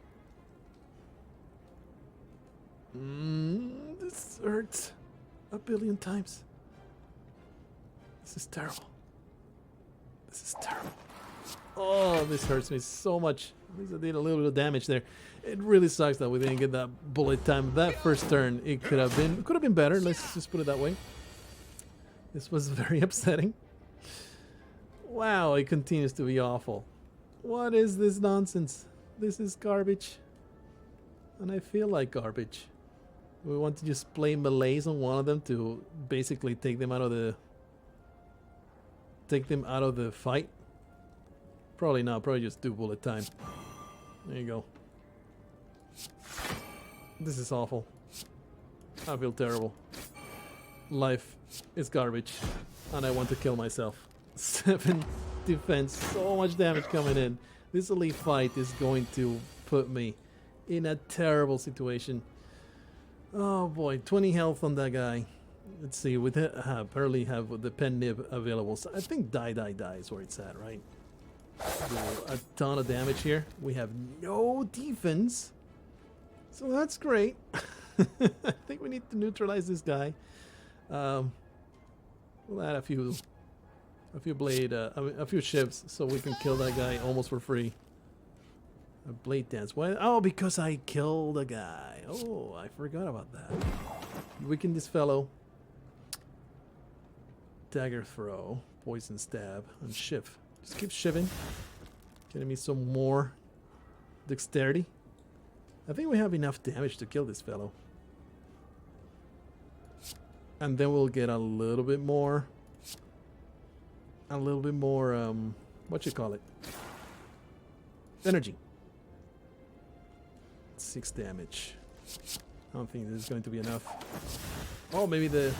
This hurts a billion times. This is terrible. This is terrible. Oh, this hurts me so much. At least I did a little bit of damage there. It really sucks that we didn't get that bullet time. That first turn, it could have been better. Let's just put it that way. This was very upsetting. Wow, it continues to be awful. What is this nonsense? This is garbage. And I feel like garbage. We want to just play melees on one of them to basically take them out of the fight. Probably not. Probably just do bullet time. There you go. This is awful. I feel terrible. Life is garbage. And I want to kill myself. 7 defense. So much damage coming in. This elite fight is going to put me in a terrible situation. Oh boy. 20 health on that guy. Let's see. We apparently have the pen nib available. So I think die is where it's at, right? Do a ton of damage here. We have no defense. So that's great. I think we need to neutralize this guy. We'll add a few ships so we can kill that guy almost for free. A blade dance. Why? Oh, because I killed a guy. Oh, I forgot about that. Weaken this fellow. Dagger throw, poison stab, and shiv. Just keep shiving. Getting me some more dexterity. I think we have enough damage to kill this fellow. And then we'll get a little bit more. What you call it? Energy. 6 damage. I don't think this is going to be enough. Oh, maybe the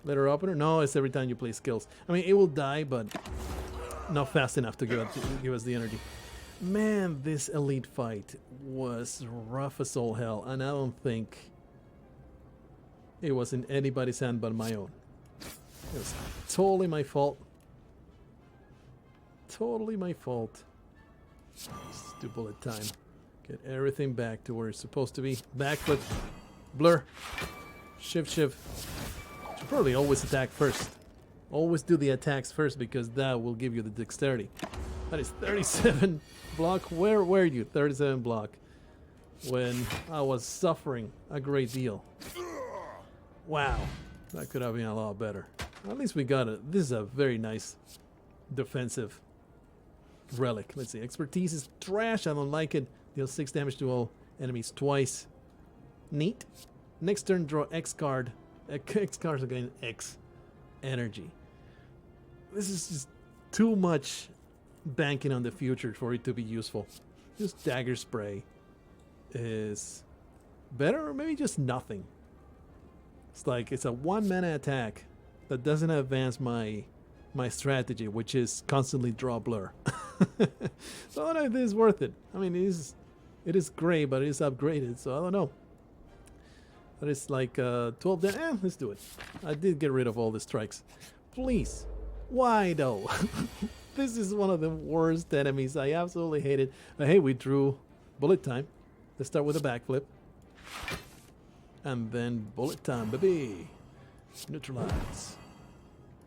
letter opener? No, it's every time you play skills. I mean, it will die, but not fast enough to give us the energy. Man, this elite fight was rough as all hell, and I don't think it was in anybody's hand but my own. It was totally my fault. Totally my fault. Let's do bullet time. Get everything back to where it's supposed to be. Backflip. Blur. Shiv. Should probably always attack first. Always do the attacks first because that will give you the dexterity. That is 37 block. Where were you? 37 block. When I was suffering a great deal. Wow. That could have been a lot better. At least we got it. This is a very nice defensive relic. Let's see. Expertise is trash. I don't like it. Deals 6 damage to all enemies twice. Neat. Next turn, draw X card. X cards again. X energy. This is just too much banking on the future for it to be useful. Just dagger spray is better, or maybe just nothing. It's like it's a 1-mana attack that doesn't advance my strategy, which is constantly draw blur. So I don't know if this is worth it. I mean, it is great, but it is upgraded, so I don't know. But it's like 12 damage. Let's do it. I did get rid of all the strikes. Please. Why though? This is one of the worst enemies. I absolutely hate it. Hey, we drew bullet time. Let's start with a backflip. And then bullet time, baby. Neutralize.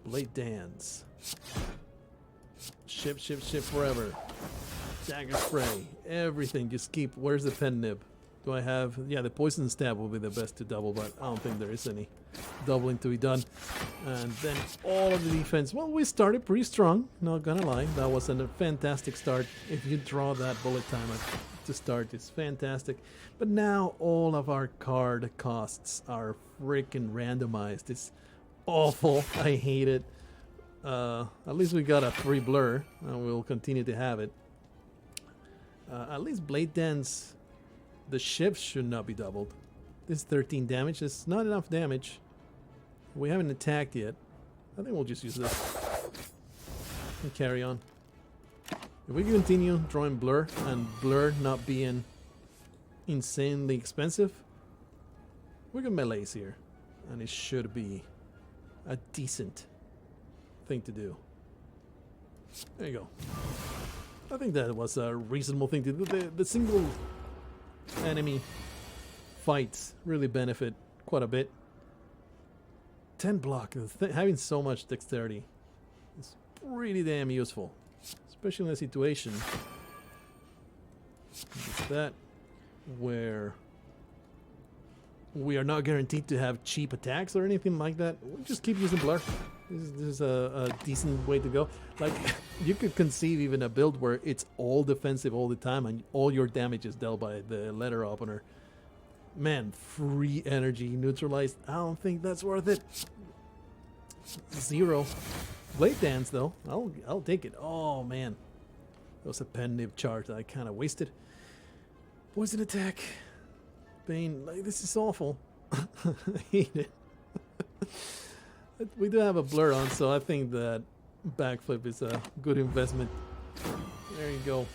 Blade dance. Ship forever. Dagger spray. Everything. Just keep. Where's the pen nib? Do I have? Yeah, the poison stab will be the best to double, but I don't think there is any doubling to be done. And then all of the defense. Well, we started pretty strong. Not gonna lie. That was a fantastic start. If you draw that bullet time to start, it's fantastic. But now all of our card costs are freaking randomized. It's awful. I hate it. At least we got a free blur, and we'll continue to have it. At least Blade Dance, the shifts should not be doubled. This is 13 damage. It's not enough damage. We haven't attacked yet. I think we'll just use this and carry on. If we continue drawing Blur, and Blur not being insanely expensive, we can melees here, and it should be a decent thing to do. There you go. I think that was a reasonable thing to do. The single enemy fights really benefit quite a bit. 10 block, having so much dexterity is pretty damn useful, especially in a situation like that where we are not guaranteed to have cheap attacks or anything like that. We'll just keep using Blur. This is a decent way to go. Like, you could conceive even a build where it's all defensive all the time and all your damage is dealt by the letter opener. Man, free energy neutralized. I don't think that's worth it. 0. Blade Dance though, I'll take it. Oh man, that was a pen nib charge that I kind of wasted. Poison attack, Bane. Like, this is awful. I hate it. We do have a blur on, so I think that backflip is a good investment. There you go.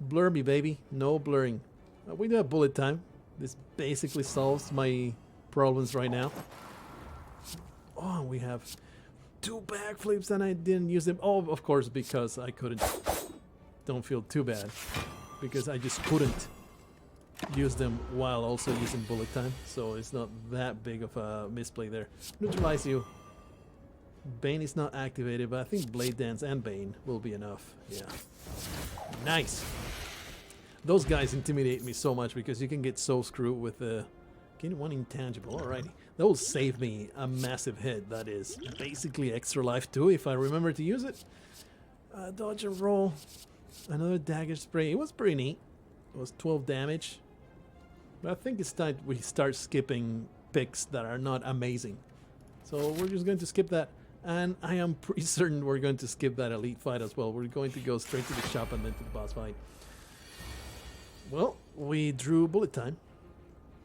Blur me, baby. No blurring. We do have bullet time. This basically solves my problems right now. Oh, we have 2 backflips and I didn't use them. Oh, of course, because I couldn't. Don't feel too bad. Because I just couldn't use them while also using bullet time. So it's not that big of a misplay there. Neutralize you. Bane is not activated, but I think Blade Dance and Bane will be enough. Yeah. Nice. Those guys intimidate me so much because you can get so screwed with the... Gain 1 intangible, alrighty. That will save me a massive hit. That is basically extra life too, if I remember to use it. Dodge and roll. Another dagger spray. It was pretty neat. It was 12 damage. But I think it's time we start skipping picks that are not amazing. So we're just going to skip that. And I am pretty certain we're going to skip that elite fight as well. We're going to go straight to the shop and then to the boss fight. Well, we drew bullet time.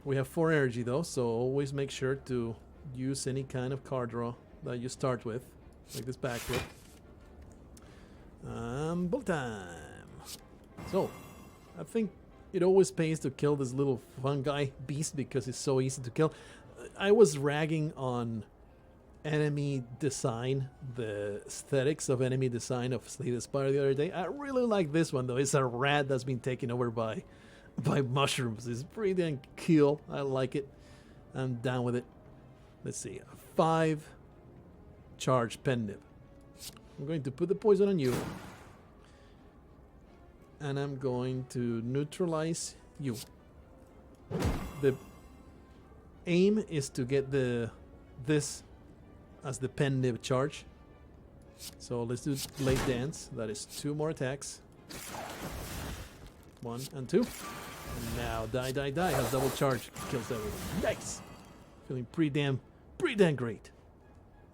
We have 4 energy though, so always make sure to use any kind of card draw that you start with, like this backflip. Bullet time. So, I think it always pays to kill this little fungi beast because it's so easy to kill. I was ragging on enemy design, the aesthetics of enemy design of Slay Spire the other day. I really like this one though. It's a rat that's been taken over by mushrooms. It's pretty damn cool. I like it. I'm down with it. Let's see. A 5 charge pen nib. I'm going to put the poison on you. And I'm going to neutralize you. The aim is to get this as the pen nib charge. So let's do Blade Dance. That is 2 more attacks. 1 and 2. And now die. Has double charge. Kills everyone. Nice. Feeling pretty damn great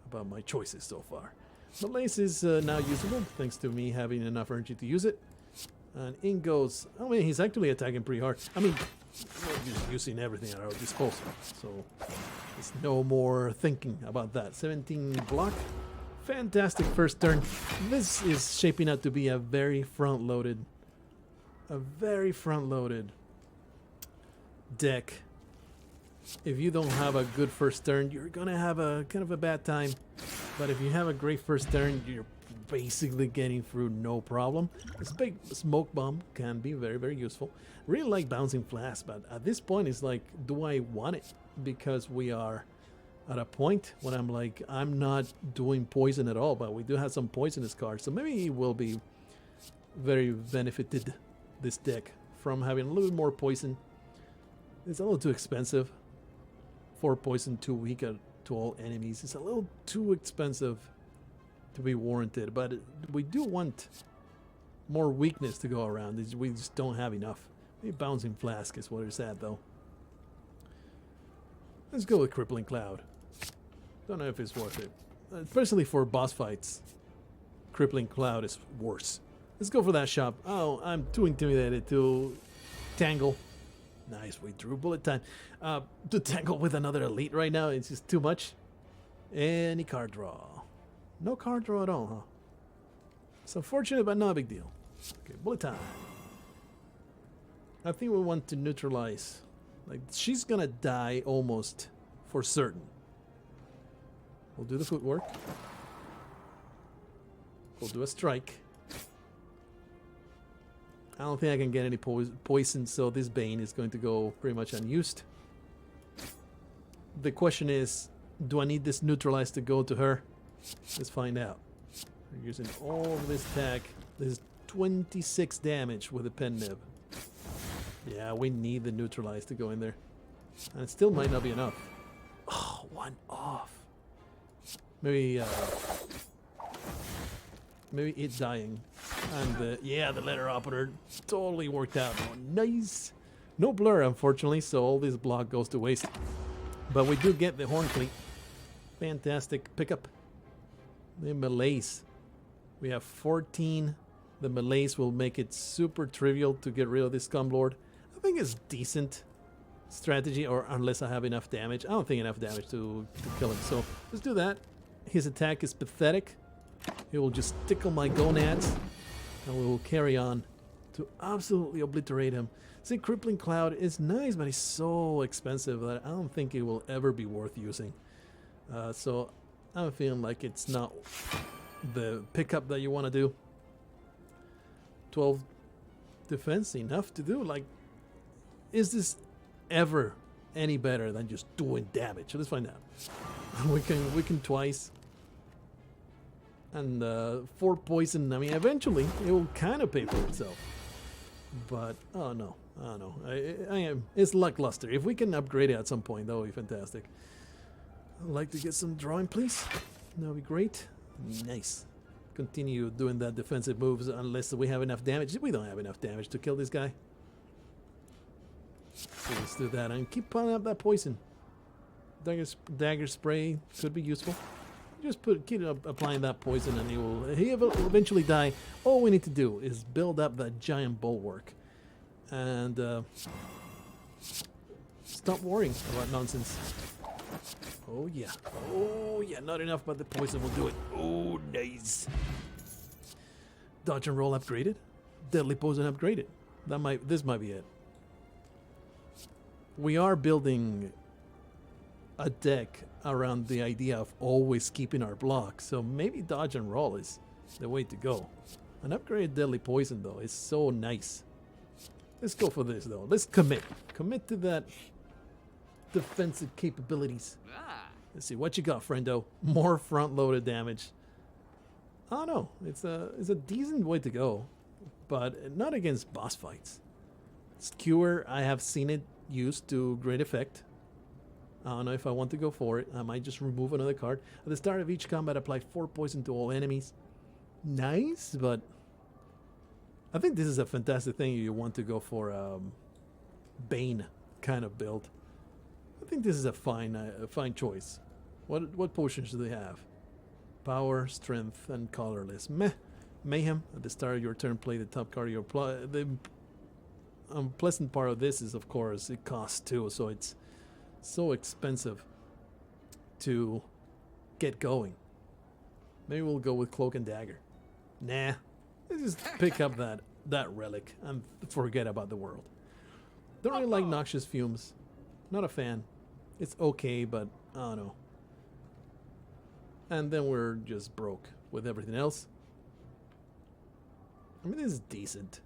about my choices so far. The lace is now usable thanks to me having enough energy to use it. And in goes. I mean, he's actually attacking pretty hard. I mean, we're just using everything at our disposal. So there's no more thinking about that. 17 block. Fantastic first turn. This is shaping up to be a very front-loaded deck. If you don't have a good first turn, you're gonna have a kind of a bad time. But if you have a great first turn, you're basically getting through no problem. This big smoke bomb can be very, very useful. Really like bouncing flask, but at this point it's like, do I want it? Because we are at a point when I'm like, I'm not doing poison at all, but we do have some poisonous cards, so maybe it will be very benefited, this deck, from having a little bit more poison. It's a little too expensive. 4 poison, 2 weak to all enemies. It's a little too expensive to be warranted, but we do want more weakness to go around. We just don't have enough. Maybe Bouncing Flask is what it's at, though. Let's go with Crippling Cloud. Don't know if it's worth it. Especially for boss fights. Crippling Cloud is worse. Let's go for that shop. Oh, I'm too intimidated to tangle. Nice, we drew bullet time. To tangle with another elite right now, it's just too much. Any card draw. No card draw at all, huh? It's unfortunate, but not a big deal. Okay, bullet time. I think we want to neutralize. Like, she's gonna die almost for certain. We'll do the footwork. We'll do a strike. I don't think I can get any poison, so this Bane is going to go pretty much unused. The question is, do I need this neutralized to go to her? Let's find out. We're using all of this attack. This is 26 damage with a pen nib. Yeah, we need the neutralized to go in there. And it still might not be enough. Oh, one off. Maybe it dying. And yeah, the letter opener totally worked out. Oh, nice. No blur, unfortunately, so all this block goes to waste. But we do get the Horn Cleat. Fantastic pickup. The melees. We have 14. The melees will make it super trivial to get rid of this Scumlord. I think it's decent strategy, or unless I have enough damage. I don't think enough damage to kill him. So let's do that. His attack is pathetic. He will just tickle my gonads, and we will carry on to absolutely obliterate him. See, Crippling Cloud is nice, but it's so expensive that I don't think it will ever be worth using. So I'm feeling like it's not the pickup that you want to do. 12 defense, enough to do. Like, is this ever any better than just doing damage? Let's find out. we can twice. And 4 poison, I mean, eventually it will kind of pay for itself. But, oh no, it's lackluster. If we can upgrade it at some point, that would be fantastic. I'd like to get some drawing, please. That would be great. Nice. Continue doing that defensive moves unless we have enough damage. We don't have enough damage to kill this guy. So let's do that and keep piling up that poison. Dagger spray could be useful. Just keep applying that poison and he will eventually die. All we need to do is build up that giant bulwark and stop worrying about nonsense. Oh yeah, not enough, but the poison will do it. Oh, nice. Dodge and roll upgraded. Deadly poison upgraded. This might be it. We are building a deck around the idea of always keeping our block, so maybe dodge and roll is the way to go. An upgraded deadly poison though is so nice. Let's go for this though. Let's commit to that defensive capabilities. Let's see what you got, friendo. More front-loaded damage. I don't know. It's a decent way to go, but not against boss fights. Skewer, I have seen it used to great effect. I don't know if I want to go for it. I might just remove another card. At the start of each combat, apply 4 poison to all enemies. Nice, but I think this is a fantastic thing. You want to go for Bane kind of build. I think this is a fine choice. What potions do they have? Power, strength, and colorless. Meh. Mayhem. At the start of your turn, play the top card of your the unpleasant part of this is, of course, it costs 2, so it's so expensive to get going. Maybe we'll go with Cloak and Dagger. Nah. Let's just pick up that relic and forget about the world. Don't really like Noxious Fumes. Not a fan. It's okay, but I don't know. And then we're just broke with everything else. I mean, this is decent.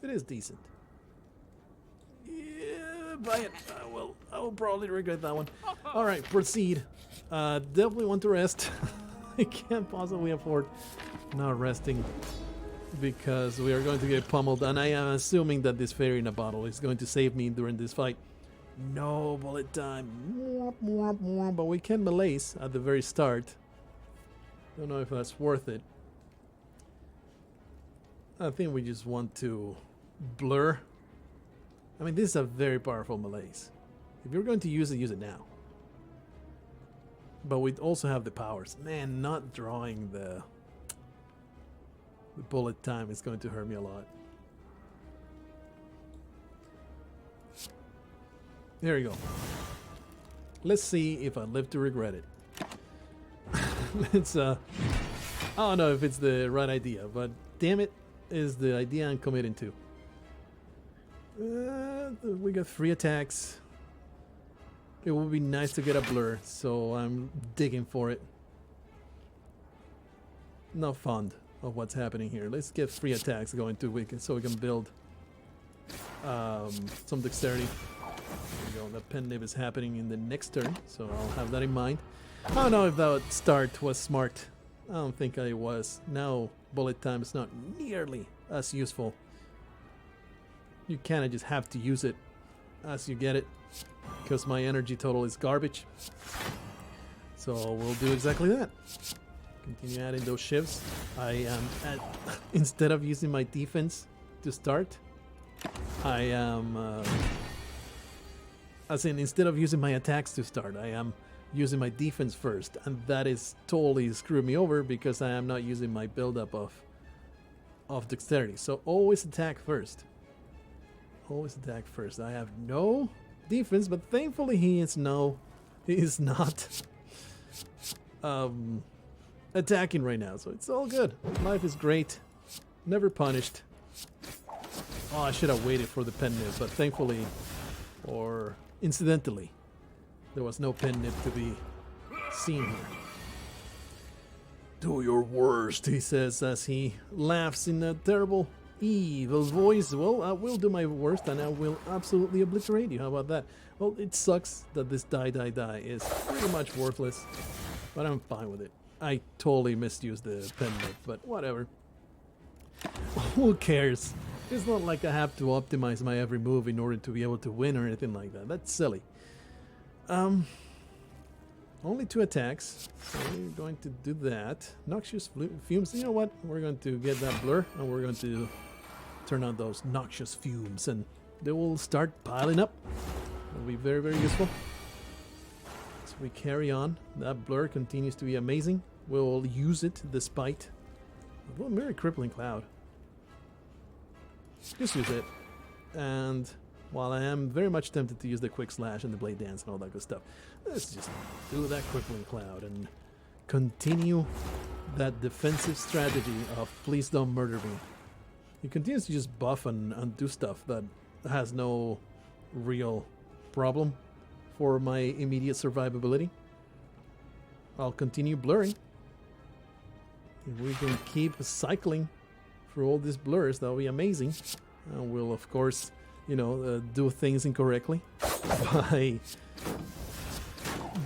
It is decent. Yeah, buy it. I will probably regret that one. Alright, proceed. Definitely want to rest. I can't possibly afford not resting because we are going to get pummeled, and I am assuming that this fairy in a bottle is going to save me during this fight. No bullet time. But we can melees at the very start. Don't know if that's worth it. I think we just want to blur. I mean, this is a very powerful melees. If you're going to use it now. But we also have the powers. Man, not drawing The bullet time is going to hurt me a lot. There you go. Let's see if I live to regret it. It's I don't know if it's the right idea, but damn it, is the idea I'm committing to. We got 3 attacks. It would be nice to get a blur, so I'm digging for it. Not fond of what's happening here. Let's get 3 attacks going so we can build some dexterity. There we go. The pen nib is happening in the next turn, so I'll have that in mind. I don't know if that start was smart. I don't think it was. Now bullet time is not nearly as useful. You kind of just have to use it as you get it, because my energy total is garbage. So we'll do exactly that. Continue adding those shifts. I am instead of using my defense to start, I am instead of using my attacks to start, I am using my defense first, and that is totally screwed me over because I am not using my buildup of dexterity. So always attack first. Always attack first. I have no defense, but thankfully he is not attacking right now, so it's all good. Life is great. Never punished. Oh, I should have waited for the pen nib, but thankfully, or incidentally, there was no pen nib to be seen here. Do your worst, he says as he laughs in a terrible, evil voice. Well, I will do my worst and I will absolutely obliterate you. How about that? Well, it sucks that this die is pretty much worthless, but I'm fine with it. I totally misused the pen nib, but whatever. Who cares? It's not like I have to optimize my every move in order to be able to win or anything like that. That's silly. Only 2 attacks, so we're going to do that. Noxious fumes. You know what? We're going to get that blur, and we're going to turn on those noxious fumes, and they will start piling up. It'll be very, very useful. So we carry on. That blur continues to be amazing. We'll use it despite a very crippling cloud. Just use it. And while I am very much tempted to use the quick slash and the blade dance and all that good stuff, let's just do that crippling cloud and continue that defensive strategy of please don't murder me. He continues to just buff and do stuff that has no real problem for my immediate survivability. I'll continue blurring. If we can keep cycling through all these blurs, that'll be amazing. And we'll, of course, do things incorrectly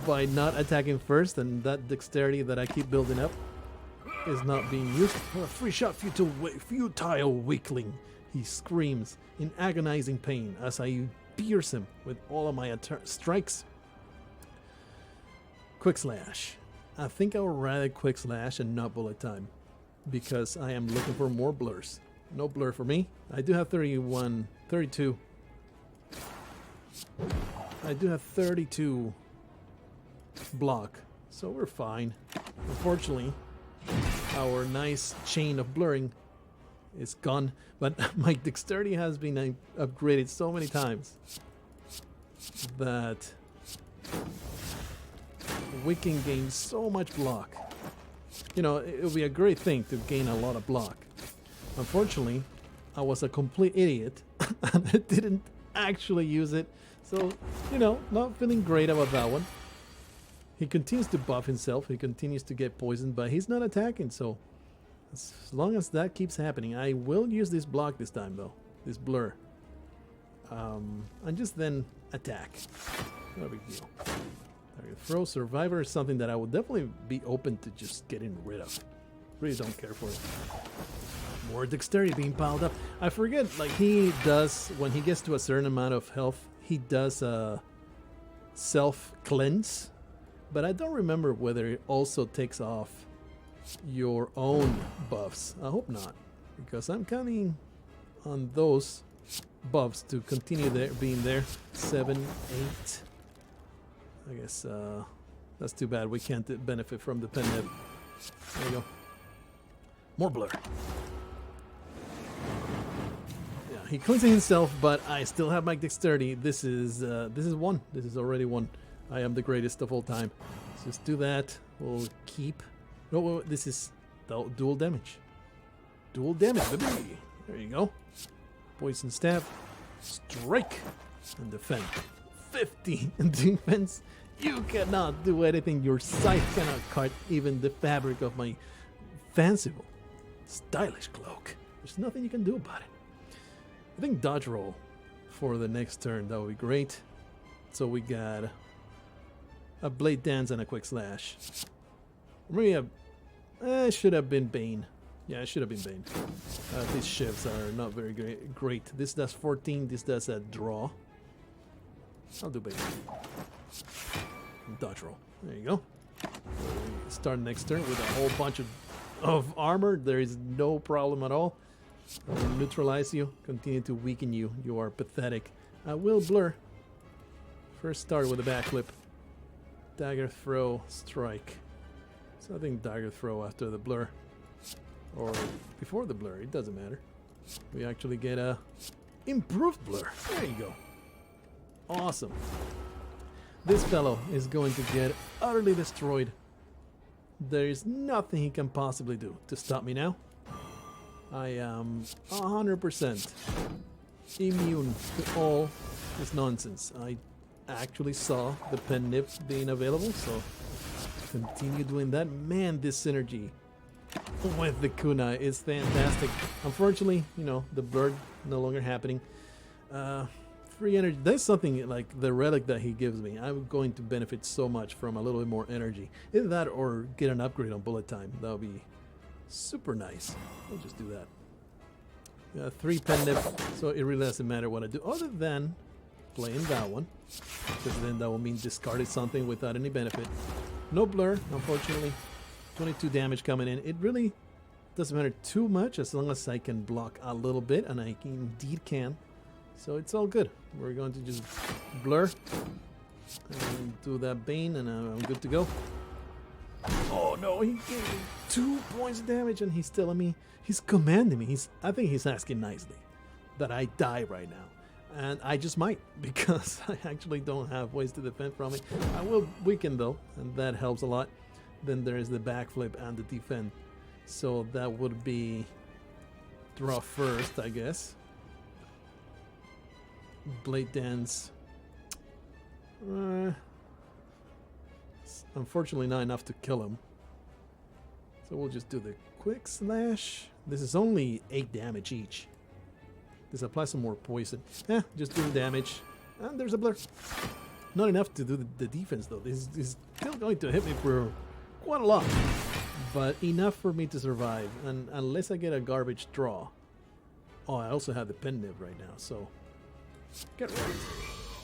by not attacking first, and that dexterity that I keep building up is not being used. Oh, free shot, futile weakling, he screams in agonizing pain as I pierce him with all of my strikes. Quick slash. I think I would rather quick slash and not bullet time, because I am looking for more blurs. No blur for me. I do have 32. I do have 32 block, so we're fine. Unfortunately, our nice chain of blurring is gone, but my dexterity has been upgraded so many times that we can gain so much block. It would be a great thing to gain a lot of block. Unfortunately, I was a complete idiot and I didn't actually use it. So, not feeling great about that one. He continues to buff himself. He continues to get poisoned, but he's not attacking. So, as long as that keeps happening, I will use this block this time, though. This blur. And just then attack. No big deal. Throw survivor is something that I would definitely be open to just getting rid of. Really don't care for it. More dexterity being piled up. I forget, like he does, when he gets to a certain amount of health, he does a self-cleanse. But I don't remember whether it also takes off your own buffs. I hope not, because I'm counting on those buffs to continue being there. 7, 8. I guess that's too bad. We can't benefit from the pen nib. There you go. More blur. he cleans it himself, but I still have my dexterity. This is one. This is already one. I am the greatest of all time. Let's just do that. We'll keep. No, this is dual damage. Dual damage, baby. There you go. Poison stab, strike, and defend. 50 in defense. You cannot do anything. Your scythe cannot cut even the fabric of my fanciful, stylish cloak. There's nothing you can do about it. I think dodge roll for the next turn. That would be great. So we got a blade dance and a quick slash. Maybe should have been Bane. Yeah, it should have been Bane. These shifts are not very great. This does 14. This does a draw. I'll do Bane. Dodge roll. There you go. Start next turn with a whole bunch of armor. There is no problem at all. I will neutralize you. Continue to weaken you. You are pathetic. I will blur. First start with a backflip. Dagger throw. Strike. So I think dagger throw after the blur. Or before the blur. It doesn't matter. We actually get a improved blur. There you go. Awesome. This fellow is going to get utterly destroyed. There is nothing he can possibly do to stop me now. I am 100% immune to all this nonsense. I actually saw the pen nip being available, so continue doing that. Man, this synergy with the kunai is fantastic. Unfortunately, you know, the bird no longer happening. Free energy. That's something like the relic that he gives me. I'm going to benefit so much from a little bit more energy. Either that or get an upgrade on bullet time. That would be super nice. I'll just do that. 3 pen nip, so it really doesn't matter what I do other than playing that one, because then that will mean discarding something without any benefit. No blur, unfortunately. 22 damage coming in. It really doesn't matter too much as long as I can block a little bit, and I indeed can. So it's all good. We're going to just blur and do that Bane, and I'm good to go. Oh no, he gave me 2 points of damage, and he's telling me, he's commanding me. I think he's asking nicely that I die right now. And I just might, because I actually don't have ways to defend from it. I will weaken though, and that helps a lot. Then there is the backflip and the defend. So that would be draw first, I guess. Blade dance. Unfortunately not enough to kill him. So we'll just do the quick slash. This is only 8 damage each. Just apply some more poison. Just do damage. And there's a blur. Not enough to do the defense though. This is still going to hit me for quite a lot. But enough for me to survive. And unless I get a garbage draw. Oh, I also have the pen nib right now, so get ready.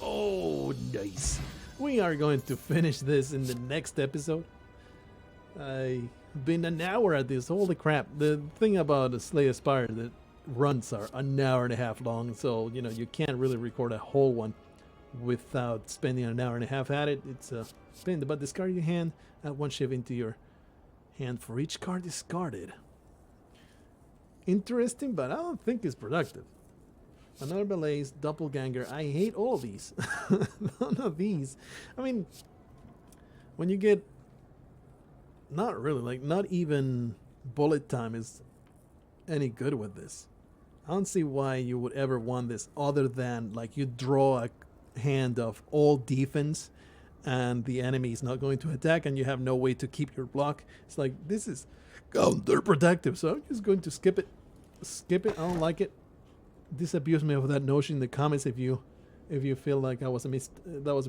Oh, nice. We are going to finish this in the next episode. I've been an hour at this. Holy crap. The thing about the Slay Spire, the runs are an hour and a half long, so you know you can't really record a whole one without spending an hour and a half at it. It's a spin, but discard your hand, add 1 shift into your hand for each card discarded. Interesting, but I don't think it's productive. Another Belaze, Doppelganger. I hate all of these. None of these. I mean, when you get... Not really, like, not even bullet time is any good with this. I don't see why you would ever want this other than, like, you draw a hand of all defense and the enemy is not going to attack and you have no way to keep your block. It's like, this is counterproductive, so I'm just going to skip it. Skip it. I don't like it. Disabuse me of that notion in the comments if you feel like that was a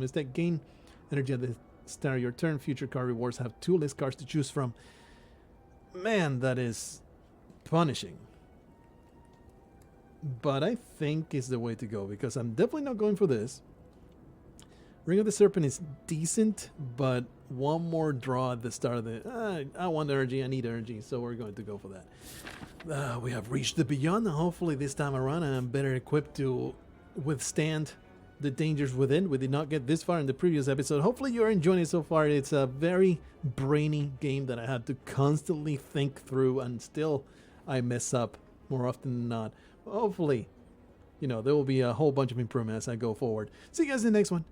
mistake. Gain energy at the start of your turn. Future card rewards have 2 list cards to choose from. Man, that is punishing. But I think it's the way to go because I'm definitely not going for this. Ring of the Serpent is decent, but one more draw at the start of the... I want energy, I need energy, so we're going to go for that. We have reached the beyond. Hopefully this time around I'm better equipped to withstand the dangers within. We did not get this far in the previous episode. Hopefully you're enjoying it so far. It's a very brainy game that I had to constantly think through, and still I mess up more often than not. Hopefully you know, there will be a whole bunch of improvement as I go forward. See you guys in the next one.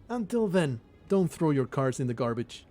Until then, don't throw your cards in the garbage.